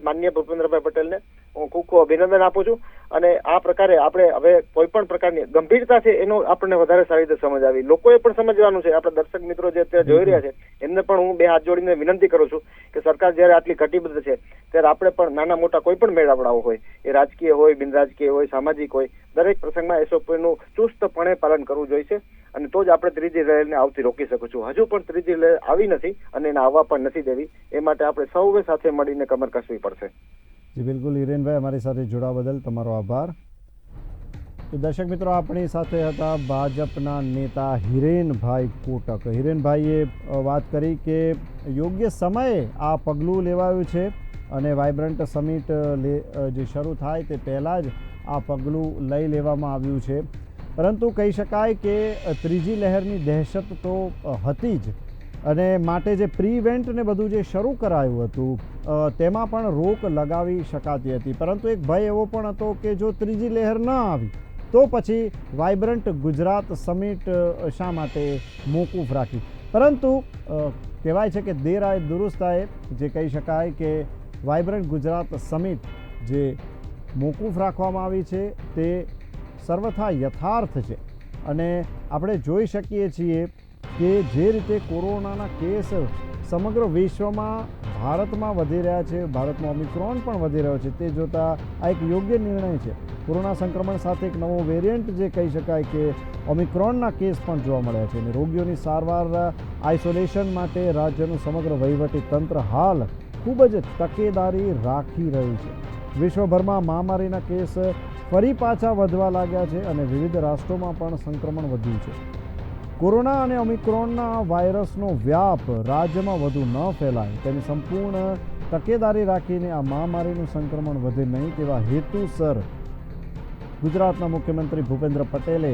માનનીય ભૂપેન્દ્રભાઈ પટેલને હું ખૂબ ખૂબ અભિનંદન આપું છું. અને આ પ્રકારે આપણે હવે કોઈ પણ પ્રકારની ગંભીરતા છે એનો આપણને વધારે સારી રીતે સમજ આવી. લોકોએ પણ સમજવાનું છે. આપણા દર્શક મિત્રો જે અત્યારે જોઈ રહ્યા છે એમને પણ હું બે હાથ જોડીને વિનંતી કરું છું કે સરકાર જયારે આટલી કટિબદ્ધ છે ત્યારે આપણે પણ નાના મોટા કોઈ પણ મેળાવડાઓ હોય, એ રાજકીય હોય, બિનરાજકીય હોય, સામાજિક હોય, દરેક પ્રસંગમાં એસઓપીનું ચુસ્તપણે પાલન કરવું જોઈશે અને તો જ આપણે ત્રીજી લહેરને આવતી રોકી શકીશું. હજુ પણ ત્રીજી લહેર આવી નથી અને એને આવવા પણ નથી દેવી. એ માટે આપણે સૌએ સાથે મળીને કમર કસવી પડશે. જી બિલકુલ હિરેનભાઈ, અમારી સાથે જોડાવા બદલ તમારો આભાર. તો દર્શક મિત્રો, આપણી સાથે હતા ભાજપના નેતા હિરેનભાઈ કોટક. હિરેનભાઈએ વાત કરી કે યોગ્ય સમયે આ પગલું લેવાયું છે અને વાઇબ્રન્ટ સમિટ જે શરૂ થાય તે પહેલાં જ આ પગલું લઈ લેવામાં આવ્યું છે. પરંતુ કહી શકાય કે ત્રીજી લહેરની દહેશત તો હતી જ અને માટે જે પ્રી ઇવેન્ટ ને બધું જે શરૂ કરાયું હતું તેમાં પણ રોક લગાવી શકાતી હતી. પરંતુ એક ભય એવો પણ હતો કે જો ત્રીજી લહેર ન આવી તો પછી વાઇબ્રન્ટ ગુજરાત સમિટ શા માટે મોકૂફ રાખી. પરંતુ કહેવાય છે કે દેર આએ દુરુસ્ત આએ, જે કહી શકાય કે વાઇબ્રન્ટ ગુજરાત સમિટ જે મોકૂફ રાખવામાં આવી છે તે સર્વથા યથાર્થ છે. અને આપણે જોઈ શકીએ છીએ કે જે રીતે કોરોનાના કેસ સમગ્ર વિશ્વમાં, ભારતમાં વધી રહ્યા છે, ભારતમાં ઓમિક્રોન પણ વધી રહ્યો છે, તે જોતાં આ એક યોગ્ય નિર્ણય છે. કોરોના સંક્રમણ સાથે એક નવો વેરિયન્ટ જે કહી શકાય કે ઓમિક્રોનના કેસ પણ જોવા મળ્યા છે અને રોગીઓની સારવાર, આઇસોલેશન માટે રાજ્યનું સમગ્ર વહીવટી તંત્ર હાલ ખૂબ જ તકેદારી રાખી રહ્યું છે. વિશ્વભરમાં મહામારીના કેસ ફરી પાછા વધવા લાગ્યા છે અને વિવિધ રાષ્ટ્રોમાં પણ સંક્રમણ વધ્યું છે. કોરોના અને ઓમિક્રોનના વાયરસનો વ્યાપ રાજ્યમાં વધુ ન ફેલાય તેની સંપૂર્ણ તકેદારી રાખીને આ મહામારીનું સંક્રમણ વધે નહીં તેવા હેતુસર ગુજરાતના મુખ્યમંત્રી ભૂપેન્દ્ર પટેલે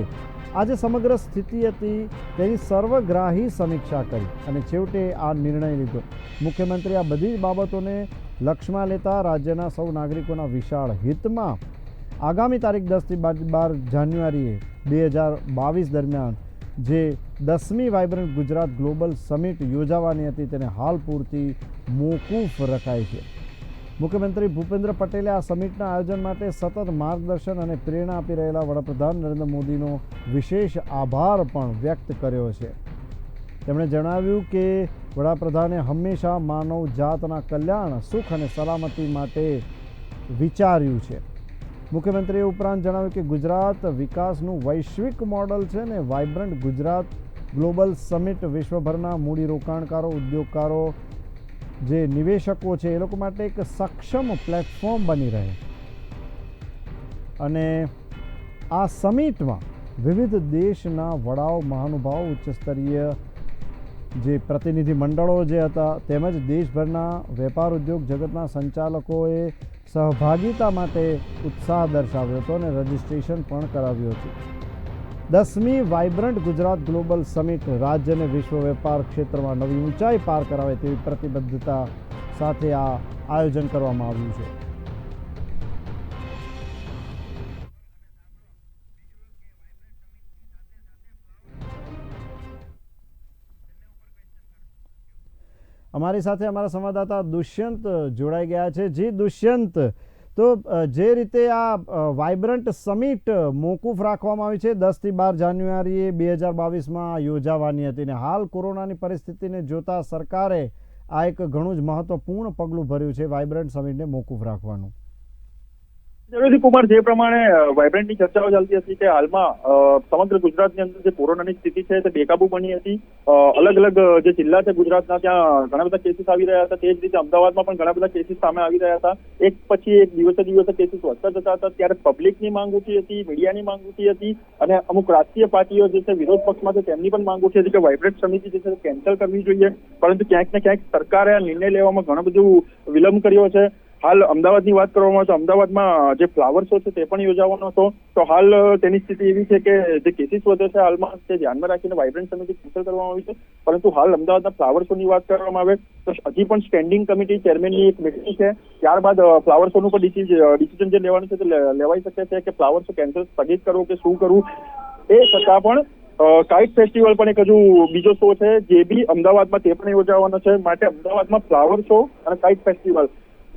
આજે સમગ્ર સ્થિતિ હતી તેની સર્વગ્રાહી સમીક્ષા કરી અને છેવટે આ નિર્ણય લીધો. મુખ્યમંત્રી આ બધી જ બાબતોને લક્ષમાં લેતા રાજ્યના સૌ નાગરિકોના વિશાળ હિતમાં આગામી તારીખ 10 થી 12 જાન્યુઆરીએ 2022 દરમિયાન જે 10મી વાઇબ્રન્ટ ગુજરાત ગ્લોબલ સમિટ યોજાવાની હતી તેને હાલ પૂરતી મોકૂફ રખાઈ છે. મુખ્યમંત્રી ભૂપેન્દ્ર પટેલે આ સમિટના આયોજન માટે સતત માર્ગદર્શન અને પ્રેરણા આપી રહેલા વડાપ્રધાન નરેન્દ્ર મોદીનો વિશેષ આભાર પણ વ્યક્ત કર્યો છે. તેમણે જણાવ્યું કે વડાપ્રધાને હંમેશા માનવ જાતના કલ્યાણ, સુખ અને સલામતી માટે વિચાર્યું છે. મુખ્યમંત્રીએ ઉપરાંત જણાવ્યું કે ગુજરાત વિકાસનું વૈશ્વિક મોડલ છે ને વાઇબ્રન્ટ ગુજરાત ગ્લોબલ સમિટ વિશ્વભરના મૂડીરોકાણકારો, ઉદ્યોગકારો, જે નિવેશકો છે એ લોકો માટે એક સક્ષમ પ્લેટફોર્મ બની રહે. અને આ સમિટમાં વિવિધ દેશના વડાઓ, મહાનુભાવો, ઉચ્ચ સ્તરીય જે પ્રતિનિધિ મંડળો જે હતા તેમજ દેશભરના વેપાર ઉદ્યોગ જગતના સંચાલકોએ સહભાગિતા માટે ઉત્સાહ દર્શાવ્યો હતો અને રજિસ્ટ્રેશન પણ કરાવ્યું હતું. 10મી વાઇબ્રન્ટ ગુજરાત ગ્લોબલ સમિટ રાજ્યને વિશ્વ વેપાર ક્ષેત્રમાં નવી ઊંચાઈ પાર કરાવે તેવી પ્રતિબદ્ધતા સાથે આ આયોજન કરવામાં આવ્યું છે. અમારી સાથે અમારા સંવાદદાતા દુષ્યંત જોડાઈ ગયા છે. જી દુષ્યંત, તો જે રીતે આ વાઇબ્રન્ટ સમિટ મોકૂફ રાખવામાં આવી છે 10 થી 12 જાન્યુઆરીએ 2022માં યોજાવાની હતી ને હાલ કોરોનાની પરિસ્થિતિને જોતા સરકારે આ એક ઘણું જ મહત્વપૂર્ણ પગલું ભર્યું છે વાઇબ્રન્ટ સમિટને મોકૂફ રાખવાનું. જરૂરથી કુમાર, જે પ્રમાણે વાઇબ્રન્ટની ચર્ચાઓ ચાલતી હતી કે હાલમાં સમગ્ર ગુજરાતની અંદર જે કોરોનાની સ્થિતિ છે તે બેકાબુ બની હતી. અલગ અલગ જે જિલ્લા છે ગુજરાતના, ત્યાં ઘણા બધા કેસીસ આવી રહ્યા હતા. તે જ રીતે અમદાવાદમાં પણ ઘણા બધા કેસીસ સામે આવી રહ્યા હતા. એક પછી એક દિવસે કેસીસ વધતા જતા હતા. ત્યારે પબ્લિકની માંગ ઉઠી હતી, મીડિયાની માંગ ઉઠી હતી અને અમુક રાજકીય પાર્ટીઓ જે છે વિરોધ પક્ષમાં છે તેમની પણ માંગ ઉઠી હતી કે વાઇબ્રન્ટ સમિતિ જે છે કેન્સલ કરવી જોઈએ. પરંતુ ક્યાંક ને ક્યાંક સરકારે આ નિર્ણય લેવામાં ઘણો બધું વિલંબ કર્યો છે. હાલ અમદાવાદની વાત કરવામાં આવે તો અમદાવાદમાં જે ફ્લાવર શો છે તે પણ યોજાવાનો હતો. તો હાલ તેની સ્થિતિ એવી છે કે જે કેસીસ વધે છે હાલમાં તે ધ્યાનમાં રાખીને વાઇબ્રન્ટ સમિતિ કેન્સલ કરવામાં આવી છે. પરંતુ હાલ અમદાવાદના ફ્લાવર શોની વાત કરવામાં આવે તો હજી પણ સ્ટેન્ડિંગ કમિટી ચેરમેનની એક મિટિંગ છે. ત્યારબાદ ફ્લાવર શોનું પણ ડિસિઝન જે લેવાનું છે તે લેવાઈ શકે છે કે ફ્લાવર શો કેન્સલ સ્થગિત કરવો કે શું કરવું. એ છતાં પણ કાઇટ ફેસ્ટિવલ પણ એક હજુ બીજો શો છે જે બી અમદાવાદમાં તે પણ યોજાવાનો છે. માટે અમદાવાદમાં ફ્લાવર શો અને કાઇટ ફેસ્ટિવલ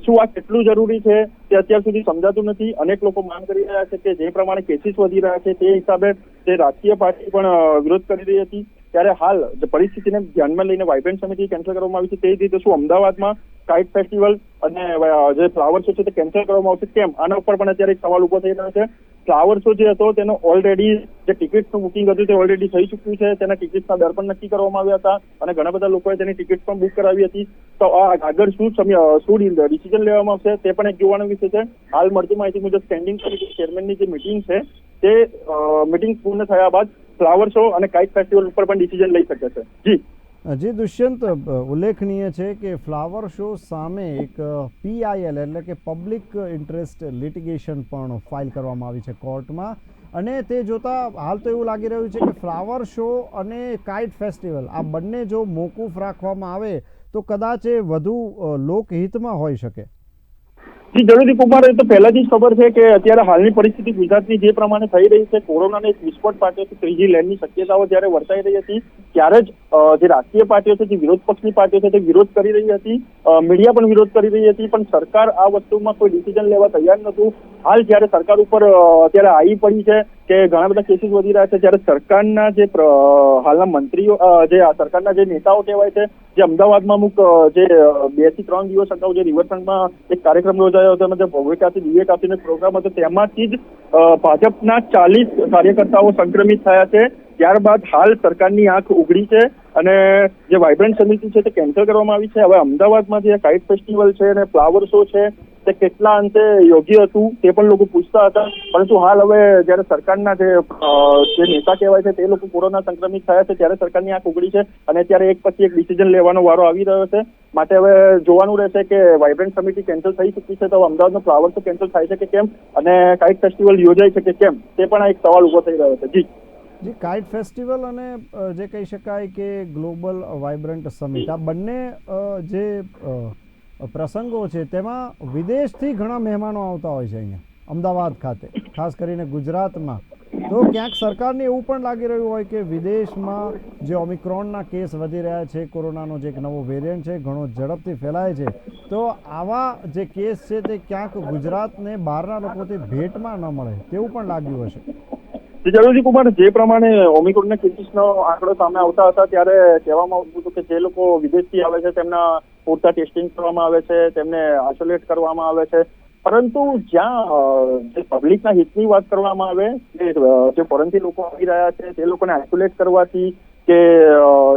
શું આ કેટલું જરૂરી છે તે અત્યાર સુધી સમજાતું નથી. અનેક લોકો માંગ કરી રહ્યા છે કે જે પ્રમાણે કેસીસ વધી રહ્યા છે તે હિસાબે તે રાજકીય પાર્ટી પણ વિરોધ કરી રહી હતી. ત્યારે હાલ જે પરિસ્થિતિને ધ્યાનમાં લઈને વાઇબ્રન્ટ સમિતિ કેન્સલ કરવામાં આવી છે તે જ રીતે શું અમદાવાદમાં કાઇટ ફેસ્ટિવલ અને જે ફ્લાવર શો છે તે કેન્સલ કરવામાં આવશે કેમ? આના ઉપર પણ અત્યારે એક સવાલ ઉભો થઈ રહ્યો છે. ફ્લાવર શો જે હતો તેનો ઓલરેડી જે ટિકિટનું બુકિંગ હતું તે ઓલરેડી થઈ ચૂક્યું છે. તેના ટિકિટના દર પણ નક્કી કરવામાં આવ્યા હતા અને ઘણા બધા લોકોએ તેની ટિકિટ પણ બુક કરાવી હતી. તો આગળ શું ડિસિઝન લેવામાં આવશે તે પણ એક જોવાનો વિષય છે. હાલ મળતી માહિતી મુજબ સ્ટેન્ડિંગ કમિટી ચેરમેનની જે મિટિંગ છે તે મિટિંગ પૂર્ણ થયા બાદ ફ્લાવર શો અને કાઇટ ફેસ્ટિવલ ઉપર પણ ડિસિઝન લઈ શકે છે. જી દુષ્યંત, ઉલ્લેખનીય છે કે ફ્લાવર શો સામે એક PIL એટલે કે પબ્લિક ઇન્ટરેસ્ટ લિટિગેશન પણ ફાઇલ કરવામાં આવી છે કોર્ટમાં. અને તે જોતા હાલ તો એવું લાગી રહ્યું છે કે ફ્લાવર શો અને કાઇટ ફેસ્ટિવલ આ બંને જો મોકૂફ રાખવામાં આવે તો કદાચ એ વધુ લોકહિતમાં હોઈ શકે. જી જરૂરથી કુમાર, એ તો પહેલાથી જ ખબર છે કે અત્યારે હાલની પરિસ્થિતિ ગુજરાતની જે પ્રમાણે થઈ રહી છે, કોરોનાને એક વિસ્ફોટ પાર્ટીઓ ત્રીજી લહેરની શક્યતાઓ જ્યારે વર્તાઈ રહી હતી ત્યારે જ જે રાજકીય પાર્ટીઓ છે, જે વિરોધ પક્ષની પાર્ટીઓ છે તે વિરોધ કરી રહી હતી. મીડિયા પણ વિરોધ કરી રહી હતી. પણ સરકાર આ વસ્તુમાં કોઈ ડિસિઝન લેવા તૈયાર નહોતું. હાલ જ્યારે સરકાર ઉપર અત્યારે આવી પડી છે કે ઘણા બધા કેસીસ વધી રહ્યા છે, ત્યારે સરકારના જે હાલના મંત્રીઓ જે સરકારના જે નેતાઓ કહેવાય છે, જે અમદાવાદમાં અમુક જે 2 થી 3 દિવસ અગાઉ જે રિવરફ્રન્ટમાં એક કાર્યક્રમ યોજાયો હતો, જે ભવ્યતાથી દિવ્ય કાપીનો પ્રોગ્રામ હતો, તેમાંથી જ ભાજપના 40 કાર્યકર્તાઓ સંક્રમિત થયા છે. ત્યારબાદ હાલ સરકારની આંખ ઉઘડી છે અને જે વાઇબ્રન્ટ સમિતિ છે તે કેન્સલ કરવામાં આવી છે. હવે અમદાવાદમાં જે કાઇટ ફેસ્ટિવલ છે અને ફ્લાવર શો છે તે કેટલા અંશે યોગ્ય હતું તે પણ લોકો પૂછતા હતા. પરંતુ હાલ હવે જ્યારે સરકારના જે નેતા કહેવાય છે તે લોકો કોરોના સંક્રમિત થયા છે ત્યારે સરકારની આંખ ઉઘડી છે અને ત્યારે એક પછી એક ડિસિઝન લેવાનો વારો આવી રહ્યો છે. માટે હવે જોવાનું રહેશે કે વાઇબ્રન્ટ સમિતિ કેન્સલ થઈ ચૂકી છે તો અમદાવાદનો ફ્લાવર શો કેન્સલ થાય છે કે કેમ અને કાઇટ ફેસ્ટિવલ યોજાય છે કે કેમ, તે પણ એક સવાલ ઉભો થઈ રહ્યો છે. જી કાઇટ ફેસ્ટિવલ અને જે કહી શકાય કે ગ્લોબલ વાઇબ્રન્ટ સમિટ આ બંને જે પ્રસંગો છે તેમાં વિદેશથી ઘણા મહેમાનો આવતા હોય છે અહીંયા અમદાવાદ ખાતે, ખાસ કરીને ગુજરાતમાં. તો ક્યાંક સરકારને એવું પણ લાગી રહ્યું હોય કે વિદેશમાં જે ઓમિક્રોનના કેસ વધી રહ્યા છે, કોરોનાનો જે એક નવો વેરિયન્ટ છે ઘણો ઝડપથી ફેલાય છે, તો આવા જે કેસ છે તે ક્યાંક ગુજરાતને બહારના લોકોથી ભેટમાં ન મળે તેવું પણ લાગ્યું હશે. જરૂરથી કુમાર, જે પ્રમાણે ઓમિક્રોનના કેસીસનો આંકડો સામે આવતા હતા ત્યારે કહેવામાં આવતું હતું કે જે લોકો વિદેશથી આવે છે તેમના પૂરતા ટેસ્ટિંગ કરવામાં આવે છે, તેમને આઇસોલેટ કરવામાં આવે છે. પરંતુ જ્યાં જે પબ્લિકના હિતની વાત કરવામાં આવે કે જે ફોરેનથી લોકો આવી રહ્યા છે તે લોકોને આઇસોલેટ કરવાથી કે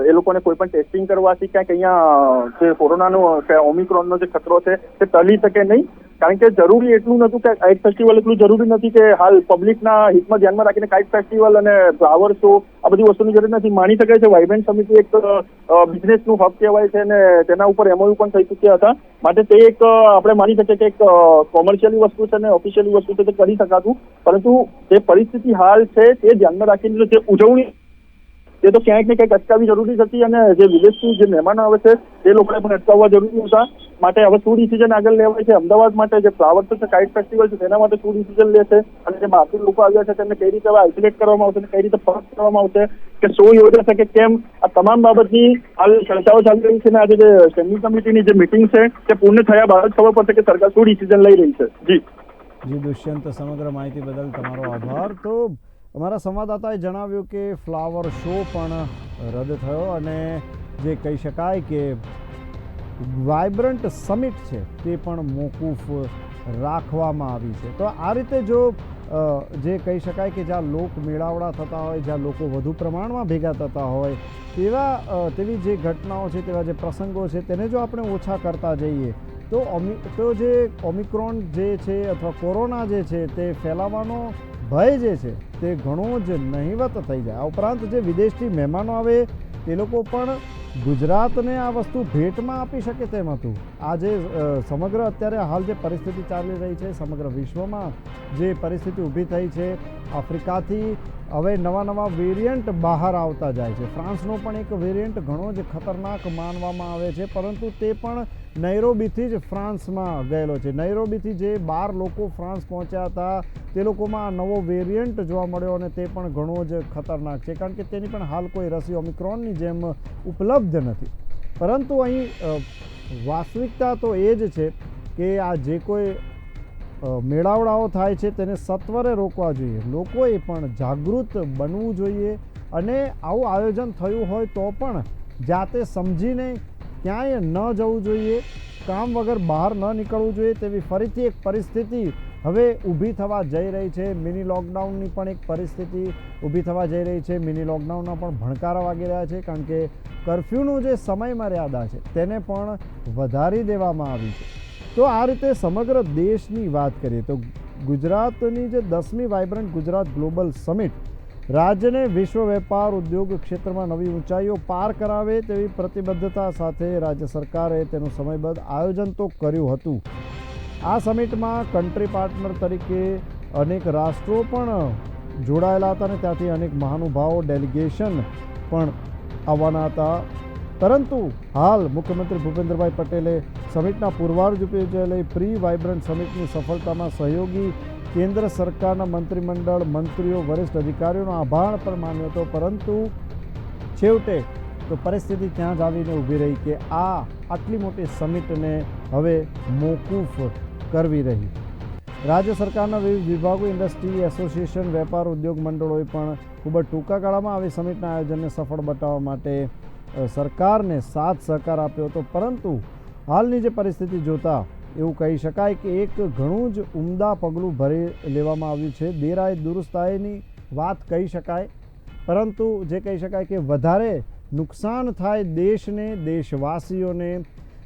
એ લોકોને કોઈ પણ ટેસ્ટિંગ કરવાથી ક્યાંક અહીંયા જે કોરોનાનો ઓમિક્રોનનો જે ખતરો છે તે ટળી શકે નહીં. કારણ કે જરૂરી એટલું નહોતું કે કાઇટ ફેસ્ટિવલ એટલું જરૂરી નથી કે હાલ પબ્લિકના હિતમાં ધ્યાનમાં રાખીને કાઇટ ફેસ્ટિવલ અને ફ્લાવર શો આ બધી વસ્તુની જરૂર નથી. માની શકાય છે વાઇબ્રન્ટ સમિતિ એક બિઝનેસનું હબ કહેવાય છે અને તેના ઉપર MOU પણ થઈ ચૂક્યા હતા. માટે તે એક આપણે માની શકીએ કે એક કોમર્શિયલી વસ્તુ છે અને ઓફિશિયલી વસ્તુ છે તે કરી શકાતું. પરંતુ જે પરિસ્થિતિ હાલ છે તે ધ્યાનમાં રાખીને જે ઉજવણી તે તો ક્યાંક ને ક્યાંક અટકાવવી જરૂરી હતી અને જે વિદેશથી જે મહેમાનો આવે છે તે લોકોને પણ અટકાવવા જરૂરી હતા. માટે હવે શું ડિસિઝન આગળ લેવાય છે અમદાવાદ માટે, જે ફ્લાવર શો છે, કાઇટ ફેસ્ટિવલ છે, તેના માટે શું ડિસિઝન લેશે અને જે બહારથી લોકો આવ્યા છે તેમને કઈ રીતે આઇસોલેટ કરવામાં આવશે, કઈ રીતે ફરક કરવામાં આવશે, કે શો યોજાશે કે કેમ, આ તમામ બાબતની હાલ ચર્ચાઓ ચાલી રહી છે અને આજે જે સ્ટેન્ડિંગ કમિટીની જે મિટિંગ છે તે પૂર્ણ થયા બાદ જ ખબર પડશે કે સરકાર શું ડિસિઝન લઈ રહી છે. જી દુષ્યંત, સમગ્ર માહિતી બદલ તમારો આભાર. તો અમારા સંવાદદાતાએ જણાવ્યું કે ફ્લાવર શો પણ રદ થયો અને જે કહી શકાય કે વાઇબ્રન્ટ સમિટ છે તે પણ મોકૂફ રાખવામાં આવી છે. તો આ રીતે જો જે કહી શકાય કે જ્યાં લોક મેળાવડા થતા હોય, જ્યાં લોકો વધુ પ્રમાણમાં ભેગા થતા હોય, તેવી જે ઘટનાઓ છે, તેવા જે પ્રસંગો છે, તેને જો આપણે ઓછા કરતા જઈએ તો જે ઓમિક્રોન જે છે અથવા કોરોના જે છે તે ફેલાવાનો ભય જે છે તે ઘણો જ નહિવત થઈ જાય. આ ઉપરાંત જે વિદેશથી મહેમાનો આવે તે લોકો પણ ગુજરાતને આ વસ્તુ ભેટમાં આપી શકે તેમ હતું. આ જે સમગ્ર અત્યારે હાલ જે પરિસ્થિતિ ચાલી રહી છે, સમગ્ર વિશ્વમાં જે પરિસ્થિતિ ઊભી થઈ છે, આફ્રિકાથી હવે નવા વેરિયન્ટ બહાર આવતા જાય છે. ફ્રાન્સનો પણ એક વેરિયન્ટ ઘણો જ ખતરનાક માનવામાં આવે છે, પરંતુ તે પણ નૈરોબીથી જ ફ્રાન્સમાં ગયેલો છે. નૈરોબીથી જે 12 લોકો ફ્રાન્સ પહોંચ્યા હતા તે લોકોમાં આ નવો વેરિયન્ટ જોવા મળ્યો અને તે પણ ઘણો જ ખતરનાક છે, કારણ કે તેની પણ હાલ કોઈ રસી ઓમિક્રોનની જેમ ઉપલબ્ધ નથી. પરંતુ અહીં વાસ્તવિકતા તો એ જ છે કે આ જે કોઈ મેળાવડાઓ થાય છે તેને સત્વરે રોકવા જોઈએ. લોકોએ પણ જાગૃત બનવું જોઈએ અને આવું આયોજન થયું હોય તો પણ જાતે સમજીને ક્યાંય ન જવું જોઈએ, કામ વગર બહાર ન નીકળવું જોઈએ. તેવી ફરીથી એક પરિસ્થિતિ હવે ઊભી થવા જઈ રહી છે. મિની લોકડાઉનની પણ એક પરિસ્થિતિ ઊભી થવા જઈ રહી છે. મિની લોકડાઉનના પણ ભણકારા વાગી રહ્યા છે, કારણ કે કર્ફ્યુનું જે સમય મર્યાદા છે તેને પણ વધારી દેવામાં આવી છે. તો આ રીતે સમગ્ર દેશની વાત કરીએ તો ગુજરાતની જે 10મી વાઇબ્રન્ટ ગુજરાત ગ્લોબલ સમિટ રાજ્યને વિશ્વ વેપાર ઉદ્યોગ ક્ષેત્રમાં નવી ઊંચાઈઓ પાર કરાવે તેવી પ્રતિબદ્ધતા સાથે રાજ્ય સરકારે તેનું સમયબદ્ધ આયોજન તો કર્યું હતું. આ સમિટમાં કન્ટ્રી પાર્ટનર તરીકે અનેક રાષ્ટ્રો પણ જોડાયેલા હતા અને ત્યાંથી અનેક મહાનુભાવો ડેલિગેશન પણ આવવાના હતા. પરંતુ હાલ મુખ્યમંત્રી ભૂપેન્દ્રભાઈ પટેલે સમિટના પૂર્વાર્ધ રૂપે યોજાયેલી પ્રી વાઇબ્રન્ટ સમિટની સફળતામાં સહયોગી કેન્દ્ર સરકારના મંત્રીમંડળ, મંત્રીઓ, વરિષ્ઠ અધિકારીઓનો આભાર પણ માન્યો હતો. પરંતુ છેવટે તો પરિસ્થિતિ ત્યાં જ આવીને ઊભી રહી કે આટલી મોટી સમિટને હવે મોકૂફ કરવી રહી. રાજ્ય સરકારના વિવિધ વિભાગો, ઇન્ડસ્ટ્રી એસોસિએશન, વેપાર ઉદ્યોગ મંડળોએ પણ ખૂબ જ ટૂંકા ગાળામાં આવી સમિટના આયોજનને સફળ બનાવવા માટે સરકારને સાથ સહકાર આપ્યો હતો. પરંતુ હાલની જે પરિસ્થિતિ જોતાં એવું કહી શકાય કે એક ઘણું જ ઉમદા પગલું ભરી લેવામાં આવ્યું છે. દેરાએ દુરુસ્તાઈની વાત કહી શકાય, પરંતુ જે કહી શકાય કે વધારે નુકસાન થાય દેશને, દેશવાસીઓને,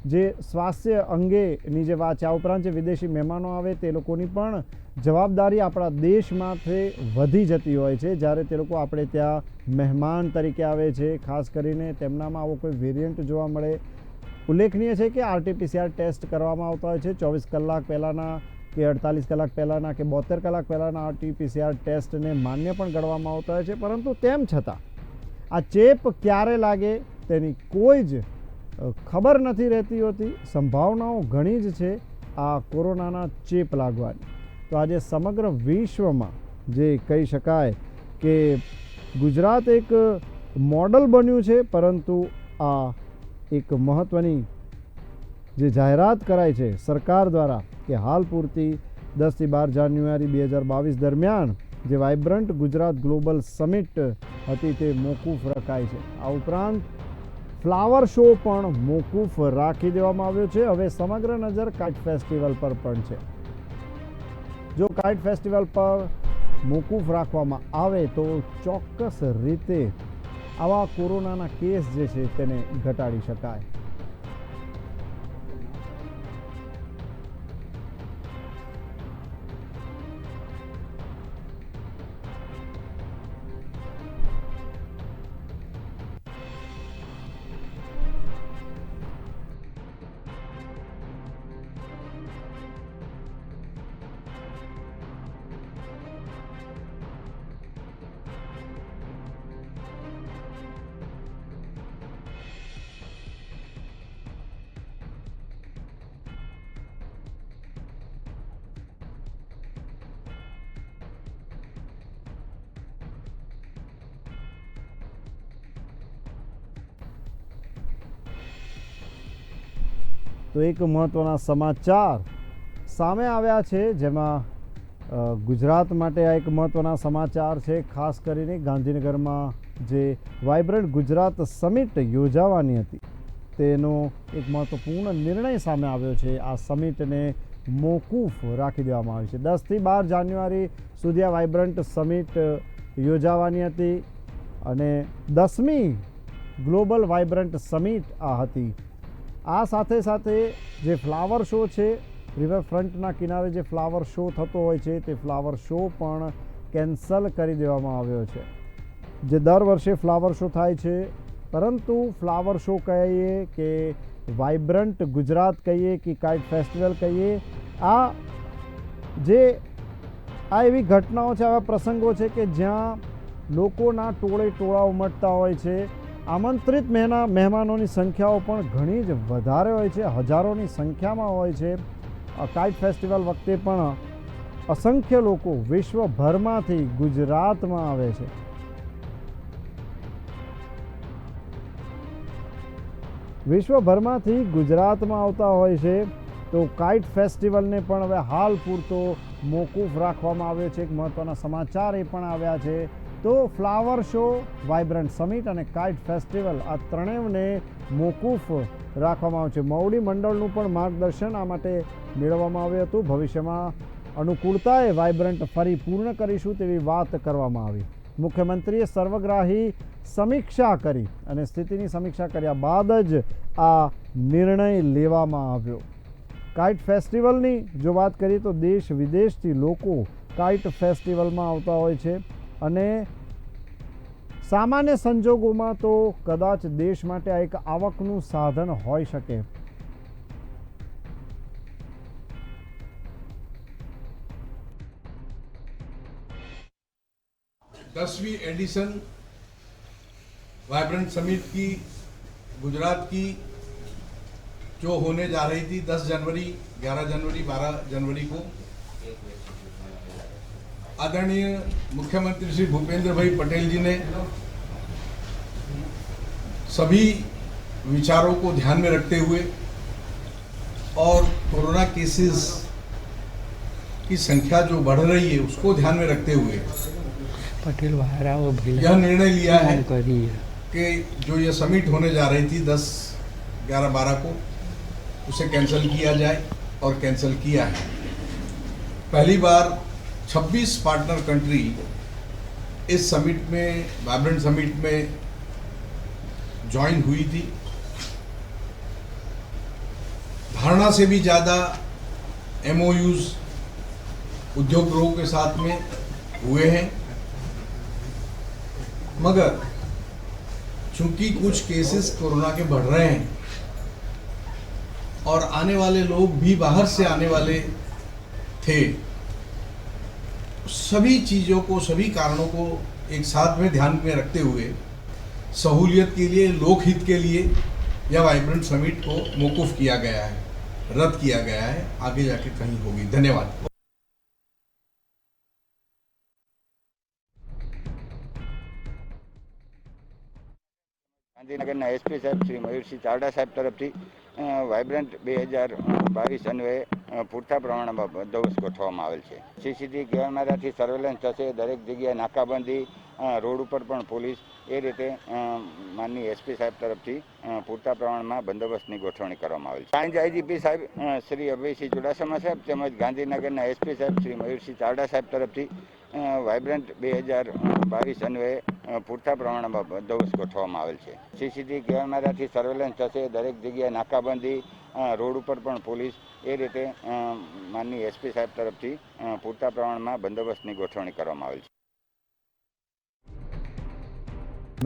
જે સ્વાસ્થ્ય અંગેની જે વાત છે, આ ઉપરાંત જે વિદેશી મહેમાનો આવે તે લોકોની પણ જવાબદારી આપણા દેશમાંથી વધી જતી હોય છે જ્યારે તે લોકો આપણે ત્યાં મહેમાન તરીકે આવે છે. ખાસ કરીને તેમનામાં આવો કોઈ વેરિયન્ટ જોવા મળે. ઉલ્લેખનીય છે કે RT-PCR ટેસ્ટ કરવામાં આવતા હોય છે 24 કલાક પહેલાંના કે 48 કલાક પહેલાંના કે 72 કલાક પહેલાંના RT-PCR ટેસ્ટને માન્ય પણ ગણવામાં આવતા હોય છે. પરંતુ તેમ છતાં આ ચેપ ક્યારે લાગે તેની કોઈ જ ખબર નથી રહેતી હોતી. સંભાવનાઓ ઘણી જ છે આ કોરોનાના ચેપ લાગવાની. તો આજે સમગ્ર વિશ્વમાં જે કહી શકાય કે ગુજરાત એક મોડલ બન્યું છે, પરંતુ આ એક મહત્ત્વની જે જાહેરાત કરાઈ છે સરકાર દ્વારા કે હાલ પૂરતી 10 થી 12 જાન્યુઆરી 2022 દરમિયાન જે વાઇબ્રન્ટ ગુજરાત ગ્લોબલ સમિટ હતી તે મોકૂફ રખાઈ છે. આ ઉપરાંત ફ્લાવર શો પણ મોકૂફ રાખી દેવામાં આવ્યો છે. હવે સમગ્ર નજર કાઇટ ફેસ્ટિવલ પર પણ છે. જો કાઇટ ફેસ્ટિવલ પર મોકૂફ રાખવામાં આવે તો ચોક્કસ રીતે આવા કોરોનાના કેસ જે છે તેને ઘટાડી શકાય. તો એક મહત્ત્વના સમાચાર સામે આવ્યા છે, જેમાં ગુજરાત માટે આ એક મહત્ત્વના સમાચાર છે. ખાસ કરીને ગાંધીનગરમાં જે વાઇબ્રન્ટ ગુજરાત સમિટ યોજાવાની હતી તેનો એક મહત્ત્વપૂર્ણ નિર્ણય સામે આવ્યો છે. આ સમિટને મોકૂફ રાખી દેવામાં આવી છે. 10થી 12 જાન્યુઆરી સુધી આ વાઇબ્રન્ટ સમિટ યોજાવાની હતી અને 10મી ગ્લોબલ વાઇબ્રન્ટ સમિટ આ હતી. આ સાથે સાથે જે ફ્લાવર શો છે, રિવરફ્રન્ટના કિનારે જે ફ્લાવર શો થતો હોય છે તે ફ્લાવર શો પણ કેન્સલ કરી દેવામાં આવ્યો છે. જે દર વર્ષે ફ્લાવર શો થાય છે, પરંતુ ફ્લાવર શો કહીએ કે વાઇબ્રન્ટ ગુજરાત કહીએ કે કાઇટ ફેસ્ટિવલ કહીએ, આ એવી ઘટનાઓ છે, આવા પ્રસંગો છે કે જ્યાં લોકોના ટોળે ટોળા ઉમટતા હોય છે. આમંત્રિત મહેમાનોની સંખ્યાઓ પણ ઘણી જ વધારે હોય છે, હજારોની સંખ્યામાં હોય છે. કાઇટ ફેસ્ટિવલ વખતે પણ અસંખ્ય લોકો વિશ્વભરમાંથી ગુજરાતમાં આવે છે. વિશ્વભરમાંથી ગુજરાતમાં આવતા હોય છે, તો કાઇટ ફેસ્ટિવલને પણ હવે હાલ પૂરતો મોકૂફ રાખવામાં આવ્યો છે. એક મહત્ત્વના સમાચાર એ પણ આવ્યા છે. તો ફ્લાવર શો, વાઇબ્રન્ટ સમિટ અને કાઇટ ફેસ્ટિવલ આ ત્રણેયને મોકૂફ રાખવામાં આવ્યું છે. મવડી મંડળનું પણ માર્ગદર્શન આ માટે મેળવવામાં આવ્યું હતું. ભવિષ્યમાં અનુકૂળતાએ વાઇબ્રન્ટ ફરી પૂર્ણ કરીશું તેવી વાત કરવામાં આવી. મુખ્યમંત્રીએ સર્વગ્રાહી સમીક્ષા કરી અને સ્થિતિની સમીક્ષા કર્યા બાદ જ આ નિર્ણય લેવામાં આવ્યો. કાઇટ ફેસ્ટિવલની જો વાત કરીએ તો દેશ વિદેશથી લોકો કાઇટ ફેસ્ટિવલમાં આવતા હોય છે અને સામાન્ય સંજોગોમાં તો કદાચ દેશ માટે આ એક આવકનું સાધન હોઈ શકે. दसवीं एडिशन वाइब्रेंट समिट की गुजरात की जो होने जा रही थी 10 जनवरी, 11 जनवरी, 12 जनवरी को आदरणीय मुख्यमंत्री श्री भूपेंद्र भाई पटेल जी ने सभी विचारों को ध्यान में रखते हुए और कोरोना केसेस की संख्या जो बढ़ रही है उसको ध्यान में रखते हुए पटेल यह निर्णय लिया है कि जो ये समिट होने जा रही थी 10, 11, 12 को उसे कैंसिल किया जाए और कैंसिल किया है. पहली बार 26 पार्टनर कंट्री इस समिट में, वाइब्रेंट समिट में ज्वाइन हुई थी. धारणा से भी ज़्यादा MOUs उद्योग गृहों के साथ में हुए हैं, मगर चूंकि कुछ केसेस कोरोना के बढ़ रहे हैं और आने वाले लोग भी बाहर से आने वाले थे, सभी चीज़ों को, सभी कारणों को एक साथ में ध्यान में रखते हुए सहूलियत के लिए, लोकहित के लिए यह वाइब्रेंट समिट को मौकूफ किया गया है, रद्द किया गया है. आगे जाके कहीं होगी. धन्यवाद. ગાંધીનગરના એસપી સાહેબ શ્રી મયુરસિંહ ચાવડા સાહેબ તરફથી વાઇબ્રન્ટ 2022 અન્વયે પૂરતા પ્રમાણમાં બંદોબસ્ત ગોઠવવામાં આવેલ છે. સીસીટીવી કેમેરાથી સર્વેલન્સ થશે, દરેક જગ્યાએ નાકાબંધી, રોડ ઉપર પણ પોલીસ, એ રીતે માનનીય એસપી સાહેબ તરફથી પૂરતા પ્રમાણમાં બંદોબસ્તની ગોઠવણી કરવામાં આવેલ છે. સાંજ આઈજીપી સાહેબ શ્રી અભયસિંહ ચુડાસમા સાહેબ તેમજ ગાંધીનગરના એસપી સાહેબ શ્રી મયુરસિંહ ચાવડા સાહેબ તરફથી વાઇબ્રન્ટ 2022 અન્વયે પૂરતા પ્રમાણમાં બંદોબસ્ત ગોઠવવામાં આવેલ છે. સીસીટીવી કેમેરાથી સર્વેલન્સ થશે, દરેક જગ્યાએ નાકાબંધી, રોડ ઉપર પણ પોલીસ, એ રીતે માનનીય એસપી સાહેબ તરફથી પૂરતા પ્રમાણમાં બંદોબસ્તની ગોઠવણી કરવામાં આવેલ છે.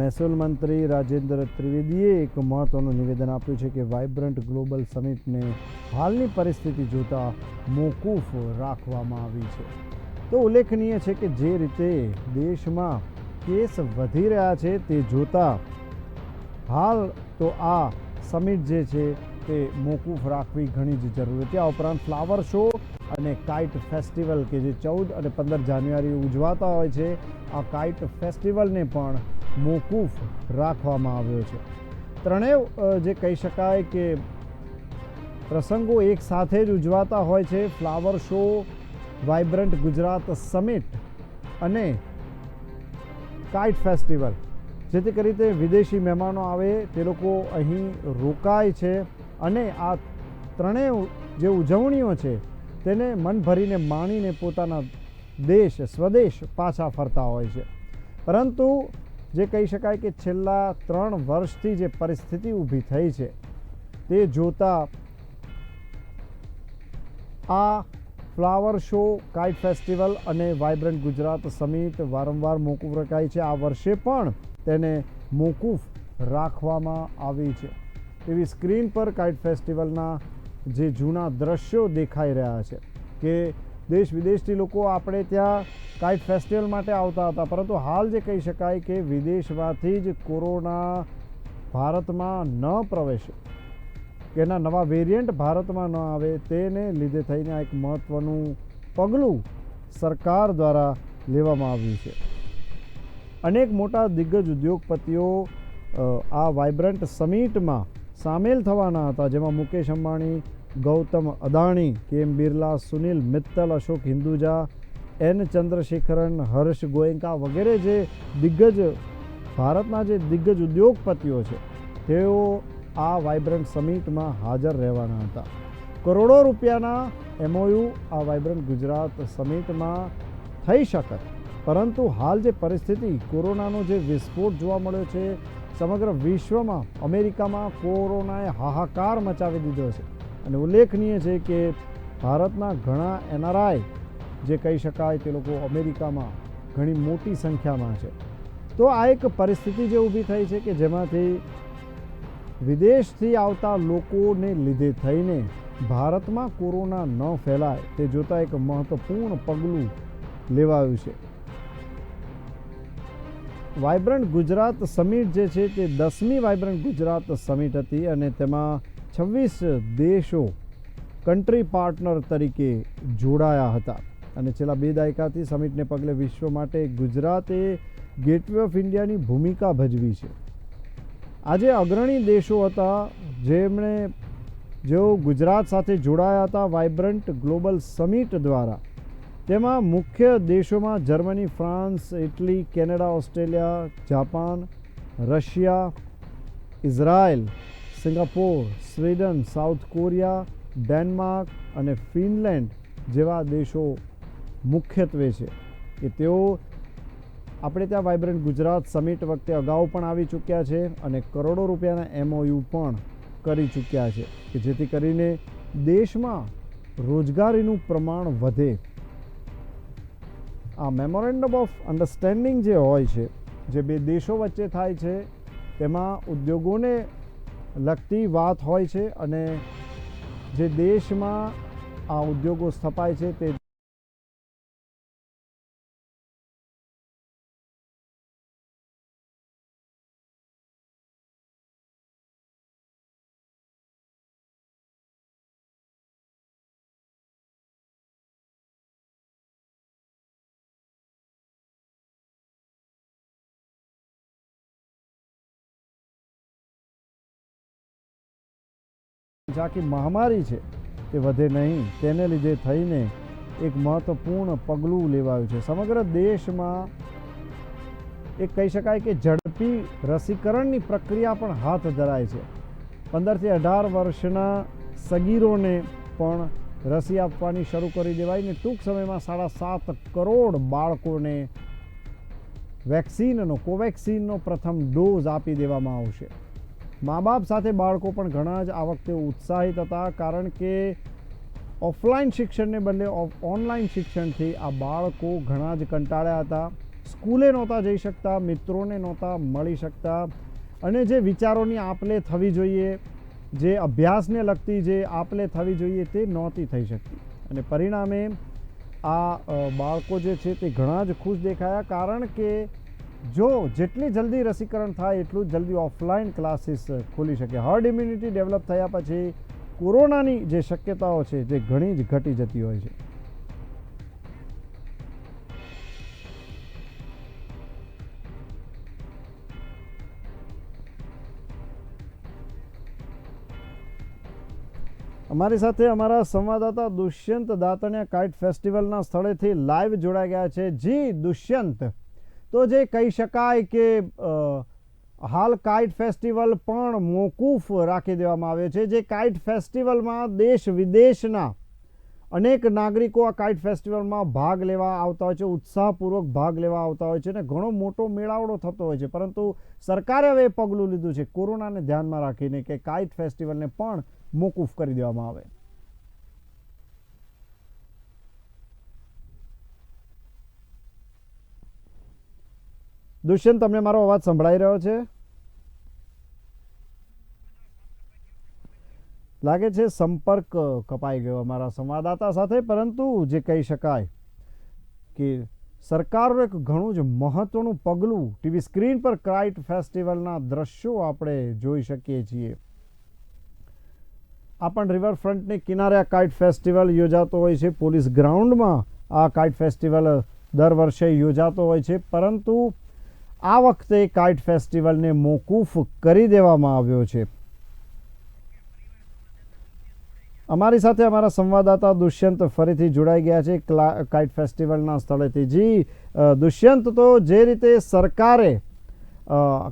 મહેસૂલ મંત્રી રાજેન્દ્ર ત્રિવેદીએ એક મહત્વનું નિવેદન આપ્યું છે કે વાઇબ્રન્ટ ગ્લોબલ સમિટને હાલની પરિસ્થિતિ જોતા મોકૂફ રાખવામાં આવી છે. તો ઉલ્લેખનીય છે કે જે રીતે દેશમાં કેસ વધી રહ્યા છે તે જોતા હાલ તો આ સમિટ જે છે તે મોકૂફ રાખવી ઘણી જ જરૂરી હતી. આ ઉપરાંત ફ્લાવર શો અને કાઇટ ફેસ્ટિવલ કે જે 14 અને 15 જાન્યુઆરી ઉજવાતા હોય છે, આ કાઇટ ફેસ્ટિવલને પણ મોકૂફ રાખવામાં આવ્યો છે. ત્રણેય જે કહી શકાય કે પ્રસંગો એક સાથે જ ઉજવાતા હોય છે, flower show, vibrant Gujarat summit અને કાઇટ ફેસ્ટિવલ, જેથી કરી તે વિદેશી મહેમાનો આવે તે લોકો અહીં રોકાય છે અને આ ત્રણેય જે ઉજવણીઓ છે તેને મન ભરીને માણીને પોતાના દેશ સ્વદેશ પાછા ફરતા હોય છે. પરંતુ જે કહી શકાય કે છેલ્લા 3 વર્ષથી જે પરિસ્થિતિ ઊભી થઈ છે તે જોતા આ ફ્લાવર શો, કાઇટ ફેસ્ટિવલ અને વાઇબ્રન્ટ ગુજરાત સમિટ વારંવાર મોકૂફ રખાય છે. આ વર્ષે પણ તેને મોકૂફ રાખવામાં આવી છે. એવી સ્ક્રીન પર કાઇટ ફેસ્ટિવલના જે જૂના દ્રશ્યો દેખાઈ રહ્યા છે કે દેશ વિદેશથી લોકો આપણે ત્યાં કાઇટ ફેસ્ટિવલ માટે આવતા હતા, પરંતુ હાલ જે કહી શકાય કે વિદેશમાંથી જ કોરોના ભારતમાં ન પ્રવેશે, કે એના નવા વેરિયન્ટ ભારતમાં ન આવે, તેને લીધે થઈને આ એક મહત્ત્વનું પગલું સરકાર દ્વારા લેવામાં આવ્યું છે. અનેક મોટા દિગ્ગજ ઉદ્યોગપતિઓ આ વાઇબ્રન્ટ સમિટમાં સામેલ થવાના હતા, જેમાં મુકેશ અંબાણી, ગૌતમ અદાણી, કેએમ બિરલા, સુનિલ મિત્તલ, અશોક હિન્દુજા, એન ચંદ્રશેખરન, હર્ષ ગોયંકા વગેરે જે દિગ્ગજ ભારતના જે દિગ્ગજ ઉદ્યોગપતિઓ છે તેઓ આ વાઇબ્રન્ટ સમિટમાં હાજર રહેવાના હતા. કરોડો રૂપિયાના MOU આ વાઇબ્રન્ટ ગુજરાત સમિટમાં થઈ શકત, પરંતુ હાલ જે પરિસ્થિતિ, કોરોનાનો જે વિસ્ફોટ જોવા મળ્યો છે સમગ્ર વિશ્વમાં, અમેરિકામાં કોરોનાએ હાહાકાર મચાવી દીધો છે. અને ઉલ્લેખનીય છે કે ભારતના ઘણા NRI જે કહી શકાય તે લોકો અમેરિકામાં ઘણી મોટી સંખ્યામાં છે. તો આ એક પરિસ્થિતિ જે ઊભી થઈ છે કે જેમાંથી વિદેશથી આવતા લોકોને લીધે થઈને ભારતમાં કોરોના ન ફેલાય તે જોતાં એક મહત્વપૂર્ણ પગલું લેવાયું છે. વાઇબ્રન્ટ ગુજરાત સમિટ જે છે તે 10મી વાઇબ્રન્ટ ગુજરાત સમિટ હતી અને તેમાં 26 દેશો કન્ટ્રી પાર્ટનર તરીકે જોડાયા હતા. અને છેલ્લા 2 દાયકાથી સમિટને પગલે વિશ્વ માટે ગુજરાતે ગેટવે ઓફ ઇન્ડિયાની ભૂમિકા ભજવી છે. આજે અગ્રણી દેશો હતા જેઓ ગુજરાત સાથે જોડાયા હતા વાઇબ્રન્ટ ગ્લોબલ સમિટ દ્વારા. તેમાં મુખ્ય દેશોમાં Germany, France, Italy, Canada, Australia, Japan, Russia, Israel, Singapore, Sweden, south Korea, Denmark અને ફિનલેન્ડ જેવા દેશો મુખ્યત્વે છે કે તેઓ આપણે ત્યાં વાઇબ્રન્ટ ગુજરાત સમિટ વખતે અગાઉ પણ આવી ચૂક્યા છે અને કરોડો રૂપિયાના MOU પણ કરી ચૂક્યા છે કે જેથી કરીને દેશમાં રોજગારીનું પ્રમાણ વધે. આ મેમોરેન્ડમ ઓફ અન્ડરસ્ટેન્ડિંગ જે હોય છે, જે 2 દેશો વચ્ચે થાય છે, તેમાં ઉદ્યોગોને લગતી વાત હોય છે અને જે દેશમાં આ ઉદ્યોગો સ્થપાય છે તે આખી મહામારી છે તે વધે નહીં, તેને લીધે થઈને એક મહત્વપૂર્ણ પગલું લેવાયું છે. સમગ્ર દેશમાં એક કહી શકાય કે ઝડપી રસીકરણની પ્રક્રિયા પણ હાથ ધરાય છે. 15 થી 18 વર્ષના સગીરોને પણ રસી આપવાની શરૂ કરી દેવાય ને ટૂંક સમયમાં 7.5 કરોડ બાળકોને વેક્સિનનો, કોવેક્સિનનો પ્રથમ ડોઝ આપી દેવામાં આવશે. મા બાપ સાથે બાળકો પણ ઘણા જ આ વખતે ઉત્સાહિત હતા, કારણ કે ઓફલાઈન શિક્ષણને બદલે ઓનલાઈન શિક્ષણથી આ બાળકો ઘણા જ કંટાળ્યા હતા. સ્કૂલે નહોતા જઈ શકતા, મિત્રોને નહોતા મળી શકતા અને જે વિચારોની આપ-લે થવી જોઈએ, જે અભ્યાસને લગતી જે આપ-લે થવી જોઈએ તે નહોતી થઈ શકતી. અને પરિણામે આ બાળકો જે છે તે ઘણા જ ખુશ દેખાયા, કારણ કે જો જેટલી જલ્દી રસીકરણ થાય એટલું જ જલ્દી ઓફલાઈન ક્લાસીસ ખુલી શકે. હર્ડ ઇમ્યુનિટી ડેવલપ થયા પછી કોરોનાની જે શક્યતાઓ છે તે ઘણી જ ઘટી જતી હોય છે. અમારી સાથે અમારા સંવાદદાતા દુષ્યંત દાતણિયા કાઇટ ફેસ્ટિવલના સ્થળેથી લાઈવ જોડાઈ ગયા છે. જી દુષ્યંત, તો જે કહી શકાય કે હાલ કાઇટ ફેસ્ટિવલ પણ મોકૂફ રાખી દેવામાં આવ્યો છે. જે કાઇટ ફેસ્ટિવલમાં દેશ વિદેશના અનેક નાગરિકો આ કાઇટ ફેસ્ટિવલમાં ભાગ લેવા આવતા હોય છે, ઉત્સાહપૂર્વક ભાગ લેવા આવતા હોય છે અને ઘણો મોટો મેળાવડો થતો હોય છે. પરંતુ સરકારે હવે પગલું લીધું છે કોરોનાને ધ્યાનમાં રાખીને કે કાઇટ ફેસ્ટિવલને પણ મોકૂફ કરી દેવામાં આવે. દુષ્યંત, તમને મારો અવાજ સંભળાઈ રહ્યો છે? લાગે છે સંપર્ક કપાઈ ગયો અમારા સંવાદદાતા સાથે. પરંતુ જે કહી શકાય કે સરકારનું એક ઘણું જ મહત્વનું પગલું, ટીવી સ્ક્રીન પર કાઇટ ફેસ્ટિવલના દ્રશ્યો આપણે જોઈ શકીએ છીએ. આ પણ રિવરફ્રન્ટની કિનારે આ કાઇટ ફેસ્ટિવલ યોજાતો હોય છે. પોલીસ ગ્રાઉન્ડમાં આ કાઇટ ફેસ્ટિવલ દર વર્ષે યોજાતો હોય છે, પરંતુ આ વખતે કાઇટ ફેસ્ટિવલને મોકૂફ કરી દેવામાં આવ્યો છે. અમારી સાથે અમારા સંવાદદાતા દુષ્યંત ફરીથી જોડાઈ ગયા છે કાઇટ ફેસ્ટિવલના સ્થળેથી. જી દુષ્યંત, તો જે રીતે સરકારે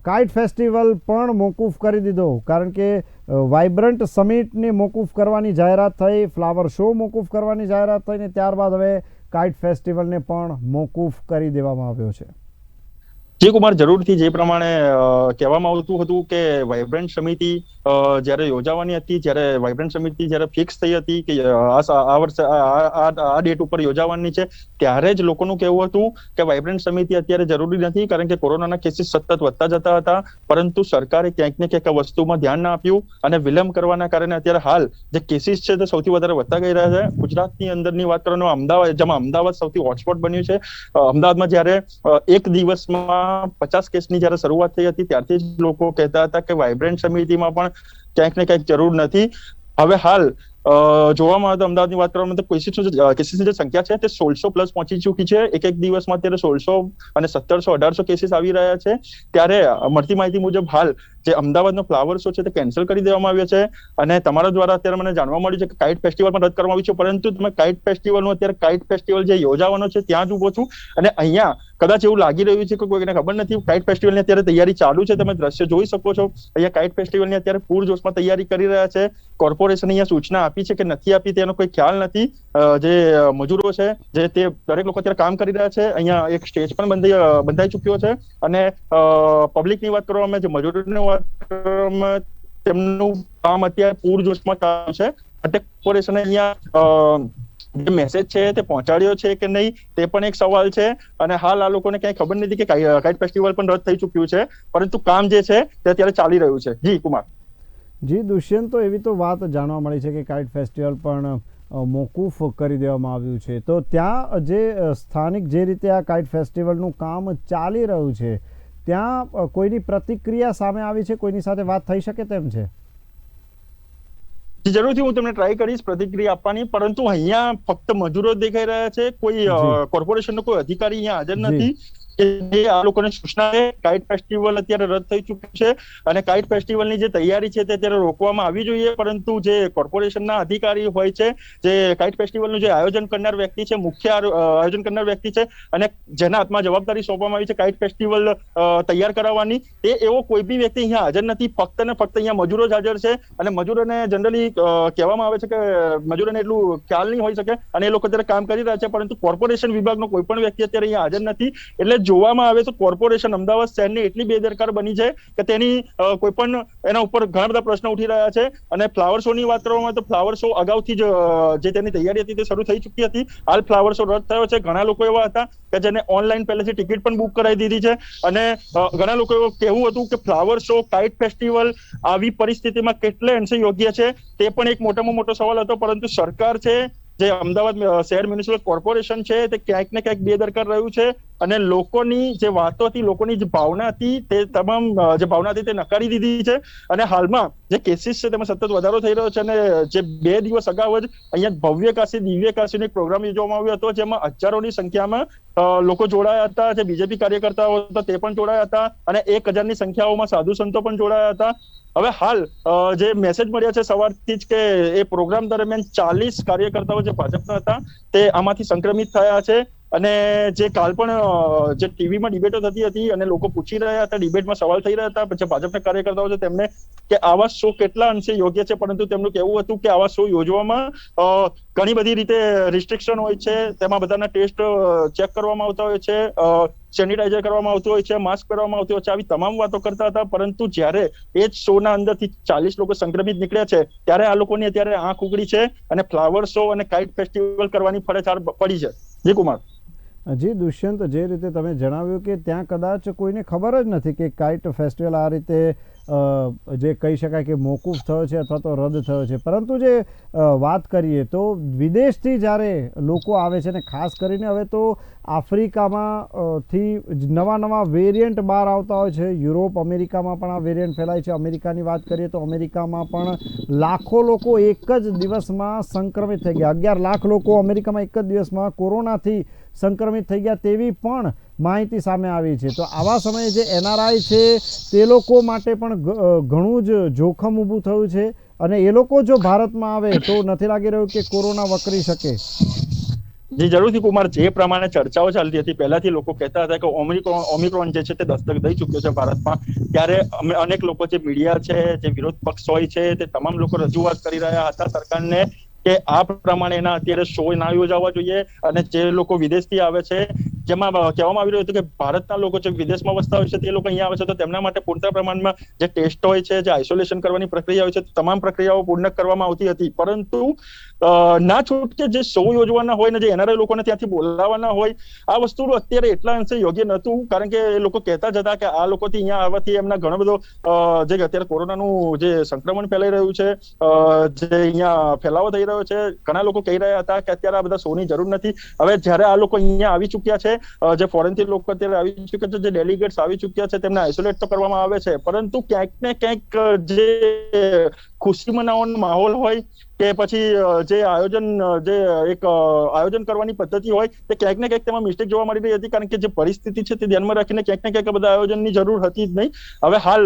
કાઇટ ફેસ્ટિવલ પણ મોકૂફ કરી દીધો, કારણ કે વાઇબ્રન્ટ સમિટને મોકૂફ કરવાની જાહેરાત થઈ, ફ્લાવર શો મોકૂફ કરવાની જાહેરાત થઈ, ને ત્યારબાદ હવે કાઇટ ફેસ્ટિવલને પણ મોકૂફ કરી દેવામાં આવ્યો છે. જી કુમાર, જરૂરથી જે પ્રમાણે કહેવામાં આવતું હતું કે વાઇબ્રન્ટ સમિતિ જ્યારે યોજાવાની હતી, જ્યારે વાઇબ્રન્ટ સમિતિ જ્યારે ફિક્સ થઈ હતી કે આ વર્ષે આ ડેટ ઉપર યોજાવાની છે, ત્યારે જ લોકોનું કહેવું હતું કે વાઇબ્રન્ટ સમિતિ અત્યારે જરૂરી નથી, કારણ કે કોરોનાના કેસીસ સતત વધતા જતા હતા. પરંતુ સરકારે ક્યાંક ને ક્યાંક વસ્તુમાં ધ્યાન ના આપ્યું અને વિલંબ કરવાના કારણે અત્યારે હાલ જે કેસીસ છે તે સૌથી વધારે વધતા ગઈ રહ્યા છે. ગુજરાતની અંદરની વાત કરવાનો અમદાવાદ, જેમાં અમદાવાદ સૌથી હોટસ્પોટ બન્યું છે. અમદાવાદમાં જ્યારે એક દિવસમાં 50 કેસની જયારે શરૂઆત થઈ હતી, ત્યારથી જ લોકો કહેતા હતા કે વાઇબ્રન્ટ સમિતિમાં પણ ક્યાંક ને ક્યાંક જરૂર નથી. હવે હાલ જોવામાં આવે તો અમદાવાદની વાત કરવામાં તો કેસીસની જે સંખ્યા છે તે 1600 પ્લસ પહોંચી ચૂકી છે. એક દિવસમાં અત્યારે 1600 અને 1700, 1800 કેસીસ આવી રહ્યા છે. ત્યારે મળતી માહિતી મુજબ હાલ જે અમદાવાદનો ફ્લાવર શો છે તે કેન્સલ કરી દેવામાં આવ્યો છે. અને તમારા દ્વારા અત્યારે મને જાણવા મળ્યું છે કે કાઇટ ફેસ્ટિવલ પણ રદ કરવામાં આવ્યું છે. પરંતુ તમે કાઇટ ફેસ્ટિવલનું અત્યારે કાઇટ ફેસ્ટિવલ જે યોજાવાનો છે ત્યાં જ ઉભો છું, અને અહીંયા કદાચ એવું લાગી રહ્યું છે કે કોઈને ખબર નથી. કાઇટ ફેસ્ટિવલની અત્યારે તૈયારી ચાલુ છે, તમે દ્રશ્ય જોઈ શકો છો. અહીંયા કાઇટ ફેસ્ટિવલની અત્યારે પૂરજોશમાં તૈયારી કરી રહ્યા છે. કોર્પોરેશન અહીંયા સૂચના આપી છે કે નથી આપી તેનો કોઈ ખ્યાલ નથી. જે મજૂરો છે જે તે દરેક લોકો અત્યારે કામ કરી રહ્યા છે. અહીંયા એક સ્ટેજ પણ બંધાઈ ચૂક્યો છે. અને પબ્લિકની વાત કરવામાં, જે મજૂરોની વાત કરવામાં, તેમનું કામ અત્યારે પૂરજોશમાં ચાલુ છે. કોર્પોરેશને અહીંયા જે મેસેજ છે તે પહોંચાડ્યો છે કે નહીં તે પણ એક સવાલ છે. અને હાલ આ લોકોને કઈ ખબર નથી કે કાઇટ ફેસ્ટિવલ પણ રદ થઈ ચૂક્યું છે, પરંતુ કામ જે છે તે અત્યારે ચાલી રહ્યું છે. જી કુમાર. જી દુષ્યંત, તો એવી તો વાત જાણવા મળી છે કે કાઇટ ફેસ્ટિવલ પણ મોકૂફ કરી દેવામાં આવ્યું છે. તો ત્યાં જે સ્થાનિક જે રીતે આ કાઇટ ફેસ્ટિવલનું કામ ચાલી રહ્યું છે, ત્યાં કોઈની પ્રતિક્રિયા સામે આવી છે? કોઈની સાથે વાત થઈ શકે તેમ છે? જરૂરથી હું તમને ટ્રાય કરીશ પ્રતિક્રિયા આપવાની, પરંતુ અહીંયા ફક્ત મજૂરો દેખાઈ રહ્યા છે. કોઈ કોર્પોરેશનનો કોઈ અધિકારી અહીંયા હાજર નથી કે જે આ લોકોને સૂચના છે. કાઇટ ફેસ્ટિવલ અત્યારે રદ થઈ ચૂક્યું છે અને કાઇટ ફેસ્ટિવલની જે તૈયારી છે તે અત્યારે રોકવામાં આવી જોઈએ. પરંતુ જે કોર્પોરેશનના અધિકારી હોય છે, જે કાઇટ ફેસ્ટિવલનું જે આયોજન કરનાર વ્યક્તિ છે, મુખ્ય આયોજન કરનાર વ્યક્તિ છે, અને જેના હાથમાં જવાબદારી સોંપવામાં આવી છે કાઇટ ફેસ્ટિવલ તૈયાર કરાવવાની, તે એવો કોઈ બી વ્યક્તિ અહીંયા હાજર નથી. ફક્ત ને ફક્ત અહીંયા મજૂરો જ હાજર છે. અને મજૂરોને જનરલી કહેવામાં આવે છે કે મજૂરોને એટલું ખ્યાલ નહીં હોઈ શકે અને એ લોકો અત્યારે કામ કરી રહ્યા છે. પરંતુ કોર્પોરેશન વિભાગનો કોઈ પણ વ્યક્તિ અત્યારે અહીંયા હાજર નથી. એટલે જોવામાં આવે તો કોર્પોરેશન અમદાવાદ શહેરની એટલી બેદરકાર બની છે કે તેની કોઈ પણ એના ઉપર ઘણા બધા પ્રશ્નો ઉઠી રહ્યા છે. અને ફ્લાવર શો ની વાત કરવામાં આવે તો ફ્લાવર શો અગાઉથી જ જે તેની તૈયારી હતી તે શરૂ થઈ ચૂકી હતી. હાલ ફ્લાવર શો રદ થયો છે. ઘણા લોકો એવા હતા કે જેને ઓનલાઈન પહેલેથી ટિકિટ પણ બુક કરાવી દીધી છે. અને ઘણા લોકો એવું કહેવું હતું કે ફ્લાવર શો, કાઇટ ફેસ્ટિવલ આવી પરિસ્થિતિમાં કેટલે અંશે યોગ્ય છે તે પણ એક મોટામાં મોટો સવાલ હતો. પરંતુ સરકાર છે, જે અમદાવાદ શહેર મ્યુનિસિપલ કોર્પોરેશન છે, તે ક્યાંક ને ક્યાંક બેદરકાર રહ્યું છે. અને લોકોની જે વાતો હતી, લોકોની જે ભાવના હતી, તે તમામ જે ભાવના હતી તે નકારી દીધી છે. અને હાલમાં જે કેસીસ છે તેમાં સતત વધારો થઈ રહ્યો છે. અને જે 2 દિવસ અગાઉ જ અહીંયા ભવ્ય કાશી દિવ્ય કાશીનો એક પ્રોગ્રામ યોજવામાં આવ્યો હતો, જેમાં હજારોની સંખ્યામાં લોકો જોડાયા હતા. જે બીજેપી કાર્યકર્તાઓ હતા તે પણ જોડાયા હતા અને 1000ની સંખ્યાઓમાં સાધુ સંતો પણ જોડાયા હતા. હવે હાલ જે મેસેજ મળ્યા છે સવારથી જ કે એ પ્રોગ્રામ દરમિયાન 40 કાર્યકર્તાઓ જે ભાજપના હતા તે આમાંથી સંક્રમિત થયા છે. અને જે કાલ પણ જે ટીવીમાં ડિબેટો થતી હતી અને લોકો પૂછી રહ્યા હતા, ડિબેટમાં સવાલ થઈ રહ્યા હતા, જે ભાજપના કાર્યકર્તાઓ છે તેમને કે આવા શો કેટલા અંશે યોગ્ય છે, પરંતુ તેમનું કહેવું હતું કે આવા શો યોજવામાં ઘણી બધી રીતે રિસ્ટ્રિક્શન હોય છે, તેમાં બધાના ટેસ્ટ ચેક કરવામાં આવતા હોય છે, સેનિટાઈઝર કરવામાં આવતું હોય છે, માસ્ક પહેરવામાં આવતું હોય છે, આવી તમામ વાતો કરતા હતા. પરંતુ જ્યારે એ જ શોના અંદરથી 40 લોકો સંક્રમિત નીકળ્યા છે ત્યારે આ લોકોની અત્યારે આંખ ઉગડી છે અને ફ્લાવર શો અને કાઇટ ફેસ્ટિવલ કરવાની ફરજ પડી છે. જી કુમાર. જી દુષ્યંત, જે રીતે તમે જણાવ્યું કે ત્યાં કદાચ કોઈને ખબર જ નથી કે કાઇટ ફેસ્ટિવલ આ રીતે જે કહી શકાય કે મોકૂફ થયો છે અથવા તો રદ થયો છે, પરંતુ જે વાત કરીએ તો વિદેશથી જ્યારે લોકો આવે છે ને ખાસ કરીને હવે તો આફ્રિકામાં થી નવા વેરિયન્ટ બહાર આવતા હોય છે, યુરોપ અમેરિકામાં પણ આ વેરિયન્ટ ફેલાય છે. અમેરિકાની વાત કરીએ તો અમેરિકામાં પણ લાખો લોકો એક જ દિવસમાં સંક્રમિત થઈ ગયા. 11 લાખ લોકો અમેરિકામાં એક જ દિવસમાં કોરોનાથી સંક્રમિત થઈ ગયા તેવી પણ માહિતી સામે આવી છે. તો આવા સમયે જે NRI છે તે લોકો માટે પણ ઘણું જ જોખમ ઊભું થયું છે અને એ લોકો જો ભારતમાં આવે તો નથી લાગી રહ્યું કે કોરોના વકરી શકે. જી જરૂરથી કુમાર, જે પ્રમાણે ચર્ચાઓ ચાલતી હતી, પહેલાથી લોકો કહેતા હતા કે ઓમિક્રોન જે છે તે દસ્તક દઈ ચૂક્યો છે ભારતમાં, ત્યારે અનેક લોકો જે મીડિયા છે, જે વિરોધ પક્ષ હોય છે, તે તમામ લોકો રજૂઆત કરી રહ્યા હતા સરકારને કે આ પ્રમાણેના અત્યારે શો ના યોજાવા જોઈએ. અને જે લોકો વિદેશથી આવે છે, જેમાં કહેવામાં આવી રહ્યું હતું કે ભારતના લોકો જે વિદેશમાં વસતા હોય છે તે લોકો અહીંયા આવે છે તો તેમના માટે પૂરતા પ્રમાણમાં જે ટેસ્ટ હોય છે, જે આઇસોલેશન કરવાની પ્રક્રિયા હોય છે, તમામ પ્રક્રિયાઓ પૂર્ણ કરવામાં આવતી હતી. પરંતુ ના છૂટકે જે શો યોજવાના હોય ને જે NRI લોકોને ત્યાંથી બોલાવવાના હોય, આ વસ્તુ અત્યારે એટલા અંશે યોગ્ય નહોતું. કારણ કે એ લોકો કહેતા જ હતા કે આ લોકોથી અહીંયા આવવાથી એમના ઘણો બધો જે અત્યારે કોરોનાનું જે સંક્રમણ ફેલાઈ રહ્યું છે, જે અહીંયા ફેલાવો થઈ રહ્યો છે, ઘણા લોકો કહી રહ્યા હતા કે અત્યારે આ બધા શોની જરૂર નથી. હવે જ્યારે આ લોકો અહીંયા આવી ચૂક્યા છે, જે ફોરેનથી લોકો અત્યારે આવી ચૂક્યા છે, જે ડેલિગેટ્સ આવી ચૂક્યા છે, તેમને આઇસોલેટ તો કરવામાં આવે છે, પરંતુ ક્યાંક ને ક્યાંક જે ખુશી મનાવવાનો માહોલ હોય કે પછી જે આયોજન કરવાની પદ્ધતિ હોય તે ક્યાંક ને ક્યાંક તેમાં મિસ્ટેક જોવા મળી રહી હતી. કારણ કે જે પરિસ્થિતિ છે તે ધ્યાનમાં રાખીને ક્યાંક ને ક્યાંક બધા આયોજનની જરૂર હતી જ નહીં. હવે હાલ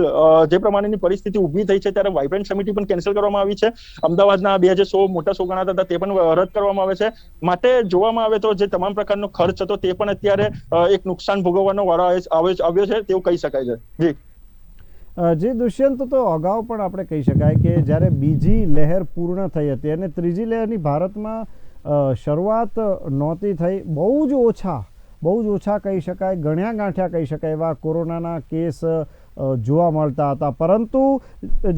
જે પ્રમાણેની પરિસ્થિતિ ઊભી થઈ છે ત્યારે વાઇબ્રન્ટ સમિટી પણ કેન્સલ કરવામાં આવી છે. અમદાવાદના 2 જે શો મોટા શો ગણાતા હતા તે પણ રદ કરવામાં આવે છે. માટે જોવામાં આવે તો જે તમામ પ્રકારનો ખર્ચ હતો તે પણ અત્યારે એક નુકસાન ભોગવવાનો વારો આવ્યો છે તેવું કહી શકાય છે. જી દુષ્યંત, તો અગાઉ પણ આપણે કહી શકાય કે જ્યારે બીજી લહેર પૂર્ણ થઈ હતી અને ત્રીજી લહેરની ભારતમાં શરૂઆત નહોતી થઈ, બહુ જ ઓછા કહી શકાય, ગણ્યા ગાંઠ્યા કહી શકાય એવા કોરોનાના કેસ જોવા મળતા હતા. પરંતુ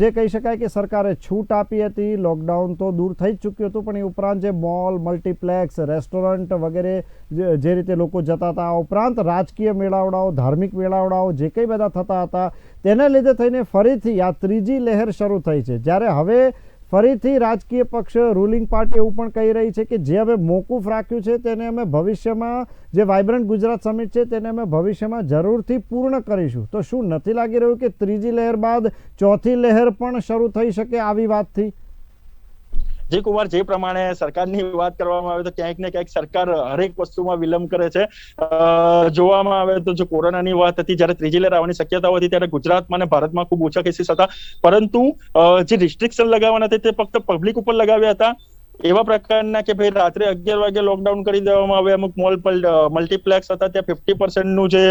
જે કહી શકાય કે સરકારે છૂટ આપી હતી, લોકડાઉન તો દૂર થઈ જ ચૂક્યું હતું, પણ એ ઉપરાંત જે મોલ, મલ્ટીપ્લેક્સ, રેસ્ટોરન્ટ વગેરે જે રીતે લોકો જતા હતા, આ ઉપરાંત રાજકીય મેળાવડાઓ, ધાર્મિક મેળાવડાઓ જે કંઈ બધા થતા હતા તેને લીધે થઈને ફરીથી આ ત્રીજી લહેર શરૂ થઈ છે. જ્યારે હવે ફરીથી રાજકીય પક્ષ, રૂલિંગ પાર્ટી એવું પણ કહી રહી છે કે જે હવે મોકૂફ રાખ્યું છે તેને અમે ભવિષ્યમાં, જે વાઇબ્રન્ટ ગુજરાત સમિટ છે તેને અમે ભવિષ્યમાં જરૂરથી પૂર્ણ કરીશું. તો શું નથી લાગી રહ્યું કે ત્રીજી લહેર બાદ ચોથી લહેર પણ શરૂ થઈ શકે આવી વાતથી? જી કુમાર, જે પ્રમાણે સરકારની વાત કરવામાં આવે તો ક્યાંક ને ક્યાંક સરકાર હરેક વસ્તુમાં વિલંબ કરે છે. જોવામાં આવે તો જો કોરોનાની વાત હતી, જ્યારે ત્રીજી લહેર આવવાની શક્યતાઓ હતી ત્યારે ગુજરાતમાં અને ભારતમાં ખૂબ ઓછા કેસીસ હતા, પરંતુ જે રિસ્ટ્રિક્શન લગાવવાના હતા તે ફક્ત પબ્લિક ઉપર લગાવ્યા હતા. એવા પ્રકારના કે ભાઈ રાત્રે 11 વાગે લોકડાઉન કરી દેવામાં આવે, અમુક મોલ મલ્ટીપ્લેક્સ હતા ત્યાં 50% નું જે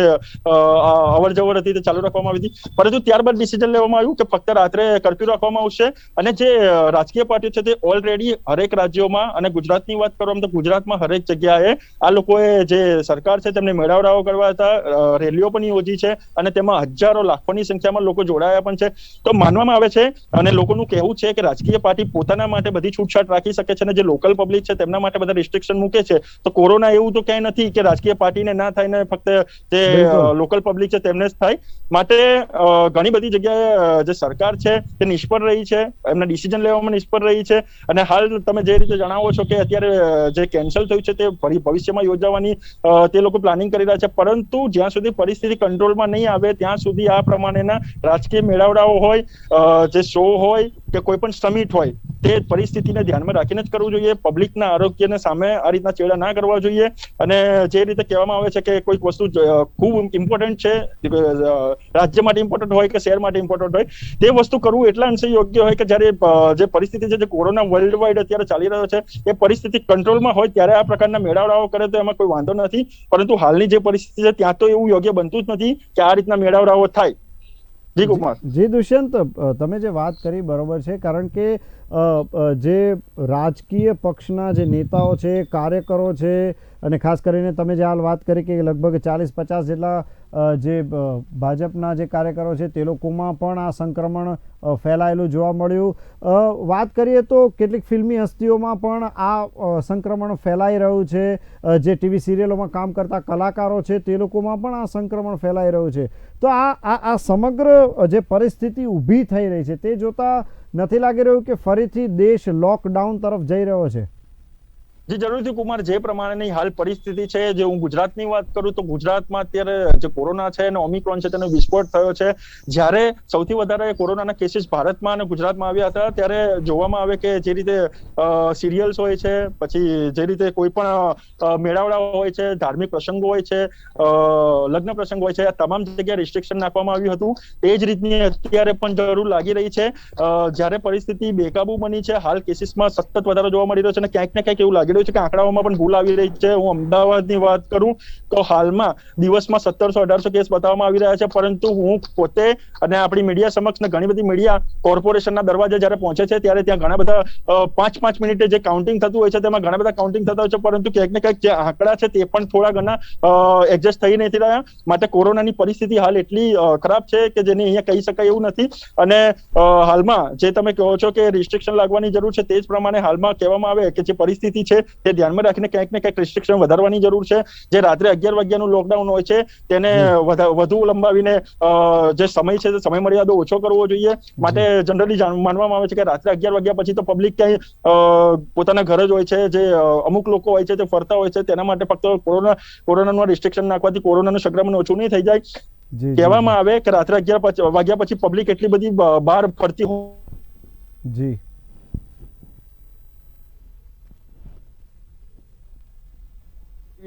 અવર જવર હતી તે ચાલુ રાખવામાં આવી હતી. પરંતુ ત્યારબાદ ડિસિઝન લેવામાં આવ્યું કે ફક્ત રાત્રે કર્ફ્યુ રાખવામાં આવશે. અને જે રાજકીય પાર્ટીઓ છે તે ઓલરેડી હરેક રાજ્યોમાં, અને ગુજરાતની વાત કરવામાં તો ગુજરાતમાં હરેક જગ્યાએ આ લોકોએ જે સરકાર છે તેમને મેળાવડાઓ કરવા હતા, રેલીઓ પણ યોજી છે અને તેમાં હજારો લાખોની સંખ્યામાં લોકો જોડાયા પણ છે. તો માનવામાં આવે છે અને લોકોનું કહેવું છે કે રાજકીય પાર્ટી પોતાના માટે બધી છૂટછાટ રાખી શકે છે અને જે લોકલ પબ્લિક છે તેમના માટે બધા રિસ્ટ્રિક્શન મૂકે છે. તો કોરોના એવું તો ક્યાંય નથી કે રાજકીય પાર્ટીને ના થાય ને ફક્ત જે લોકલ પબ્લિક છે તેમને જ થાય. માટે ઘણી બધી જગ્યાએ જે સરકાર છે તે નિષ્ફળ રહી છે, એમના ડિસિઝન લેવામાં નિષ્ફળ રહી છે. અને હાલ તમે જે રીતે જણાવો છો કે અત્યારે જે કેન્સલ થયું છે તે ફરી ભવિષ્યમાં યોજાવાની તે લોકો પ્લાનિંગ કરી રહ્યા છે. પરંતુ જ્યાં સુધી પરિસ્થિતિ કંટ્રોલમાં નહીં આવે ત્યાં સુધી આ પ્રમાણેના રાજકીય મેળાવડાઓ હોય, જે શો હોય કે કોઈ પણ સમિટ હોય તે પરિસ્થિતિને ધ્યાનમાં રાખીને જ કરવું જોઈએ. પબ્લિકના આરોગ્યને સામે આ રીતના ચેડા ના કરવા જોઈએ. અને જે રીતે કહેવામાં આવે છે કે કોઈક વસ્તુ ખૂબ ઇમ્પોર્ટન્ટ છે, રાજ્ય માટે ઇમ્પોર્ટન્ટ હોય કે શહેર માટે ઇમ્પોર્ટન્ટ હોય, તે વસ્તુ કરવું એટલા અંશે યોગ્ય હોય કે જ્યારે જે પરિસ્થિતિ છે, જે કોરોના વર્લ્ડ વાઇડ અત્યારે ચાલી રહ્યો છે, એ પરિસ્થિતિ કંટ્રોલમાં હોય ત્યારે આ પ્રકારના મેળાવડાઓ કરે તો એમાં કોઈ વાંધો નથી. પરંતુ હાલની જે પરિસ્થિતિ છે ત્યાં તો એવું યોગ્ય બનતું જ નથી કે આ રીતના મેળાવડાઓ થાય. જી કુમાર. જી દુષ્યંત, તમે જે વાત કરી બરોબર છે, કારણ કે જે રાજકીય પક્ષના જે નેતાઓ છે, કાર્યકરો છે, અને ખાસ કરીને તમે જે હાલ વાત કરી કે લગભગ 40-50 જેટલા જે ભાજપના જે કાર્યકરો છે તે લોકોમાં પણ આ સંક્રમણ ફેલાયેલું જોવા મળ્યું. વાત કરીએ તો કેટલીક ફિલ્મી હસ્તીઓમાં પણ આ સંક્રમણ ફેલાઈ રહ્યું છે. જે ટીવી સિરિયલોમાં કામ કરતા કલાકારો છે તે લોકોમાં પણ આ સંક્રમણ ફેલાઈ રહ્યું છે. તો આ સમગ્ર જે પરિસ્થિતિ ઊભી થઈ રહી છે તે જોતા નથી લાગી રહ્યું કે ફરીથી દેશ લોકડાઉન તરફ જઈ રહ્યો છે? જી જરૂરથી કુમાર, જે પ્રમાણેની હાલ પરિસ્થિતિ છે, જે હું ગુજરાતની વાત કરું તો ગુજરાતમાં અત્યારે જે કોરોના છે અને ઓમિક્રોન છે તેનો વિસ્ફોટ થયો છે. જ્યારે સૌથી વધારે કોરોનાના કેસીસ ભારતમાં અને ગુજરાતમાં આવ્યા હતા ત્યારે જોવામાં આવે કે જે રીતે સિરિયલ્સ હોય છે, પછી જે રીતે કોઈ પણ મેળાવડાઓ હોય છે, ધાર્મિક પ્રસંગો હોય છે, લગ્ન પ્રસંગ હોય છે, આ તમામ જગ્યાએ રિસ્ટ્રિક્શન નાખવામાં આવ્યું હતું. તે જ રીતની અત્યારે પણ જરૂર લાગી રહી છે. જ્યારે પરિસ્થિતિ બેકાબુ બની છે, હાલ કેસીસમાં સતત વધારો જોવા મળી રહ્યો છે અને ક્યાંક ને ક્યાંક એવું લાગી છે કે આંકડાઓમાં પણ ભૂલ આવી રહી છે. હું અમદાવાદની વાત કરું તો હાલમાં દિવસમાં 1700-1800 કેસ બતાવવામાં આવી રહ્યા છે. પરંતુ હું પોતે અને આપણી મીડિયા સમક્ષ ને ઘણી બધી મીડિયા કોર્પોરેશનના દરવાજે જ્યારે પહોંચે છે ત્યારે ત્યાં ઘણા બધા 5-5 મિનિટે જે કાઉન્ટિંગ થતું હોય છે તેમાં ઘણા બધા કાઉન્ટિંગ થતા હોય છે, પરંતુ ક્યાંક ને ક્યાંક જે આંકડા છે તે પણ થોડા ઘણા એડજસ્ટ થઈ નથી રહ્યા. માટે કોરોનાની પરિસ્થિતિ હાલ એટલી ખરાબ છે કે જેને અહીંયા કહી શકાય એવું નથી. અને હાલમાં જે તમે કહો છો કે રિસ્ટ્રિક્શન લાગવાની જરૂર છે, તે જ પ્રમાણે હાલમાં કહેવામાં આવે કે જે પરિસ્થિતિ છે તે ધ્યાનમાં રાખીને ક્યાંક ને ક્યાંક રિસ્ટ્રિક્શન વધારવાની જરૂર છે. જે રાત્રે 11 વાગ્યાનું લોકડાઉન હોય છે તેને વધુ લંબાવીને જે સમય છે તે સમય મર્યાદો ઓછો કરવો જોઈએ. માટે જનરલી માનવામાં આવે છે કે રાત્રે 11 વાગ્યા પછી તો પબ્લિક ક્યાંય પોતાના ઘરે જ હોય છે. જે અમુક લોકો હોય છે તે ફરતા હોય છે, તેના માટે ફક્ત કોરોનાનું રિસ્ટ્રિક્શન નાખવાથી કોરોનાનું સંક્રમણ ઓછું નહીં થઈ જાય. કહેવામાં આવે કે રાત્રે 11 વાગ્યા પછી પબ્લિક એટલી બધી બહાર ફરતી જી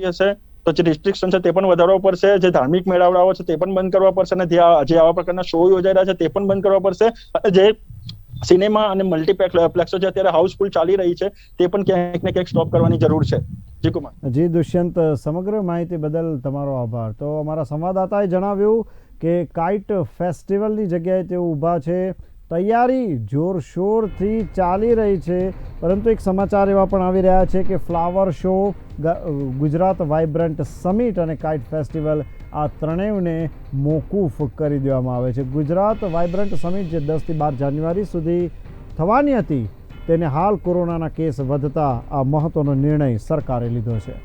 હશે તો જે રિસ્ટ્રિક્શન છે તે પણ વધારવા પડશે. જે ધાર્મિક મેળાવડાઓ છે તે પણ બંધ કરવા પડશે અને જે આવા પ્રકારના શો યોજાઈ રહ્યા છે તે પણ બંધ કરવા પડશે. જે સિનેમા અને મલ્ટીપ્લેક્સો જે અત્યારે હાઉસફુલ ચાલી રહી છે તે પણ ક્યાંક ને ક્યાંક સ્ટોપ કરવાની જરૂર છે. જી કુમાર. જી દુષ્યંત, સમગ્ર માહિતી બદલ તમારો આભાર. તો અમારા સંવાદદાતાએ જણાવ્યું કે કાઇટ ફેસ્ટિવલની જગ્યાએ તેઓ ઊભા છે. તૈયારી જોરશોરથી ચાલી રહી છે, પરંતુ એક સમાચાર એવા પણ આવી રહ્યા છે કે flower show, Gujarat vibrant summit અને કાઇટ ફેસ્ટિવલ આ ત્રણેયને મોકૂફ કરી દેવામાં આવે છે. ગુજરાત વાઇબ્રન્ટ સમિટ જે 10 થી 12 જાન્યુઆરી સુધી થવાની હતી તેને હાલ કોરોનાના કેસ વધતા આ મહત્વનો નિર્ણય સરકારે લીધો છે.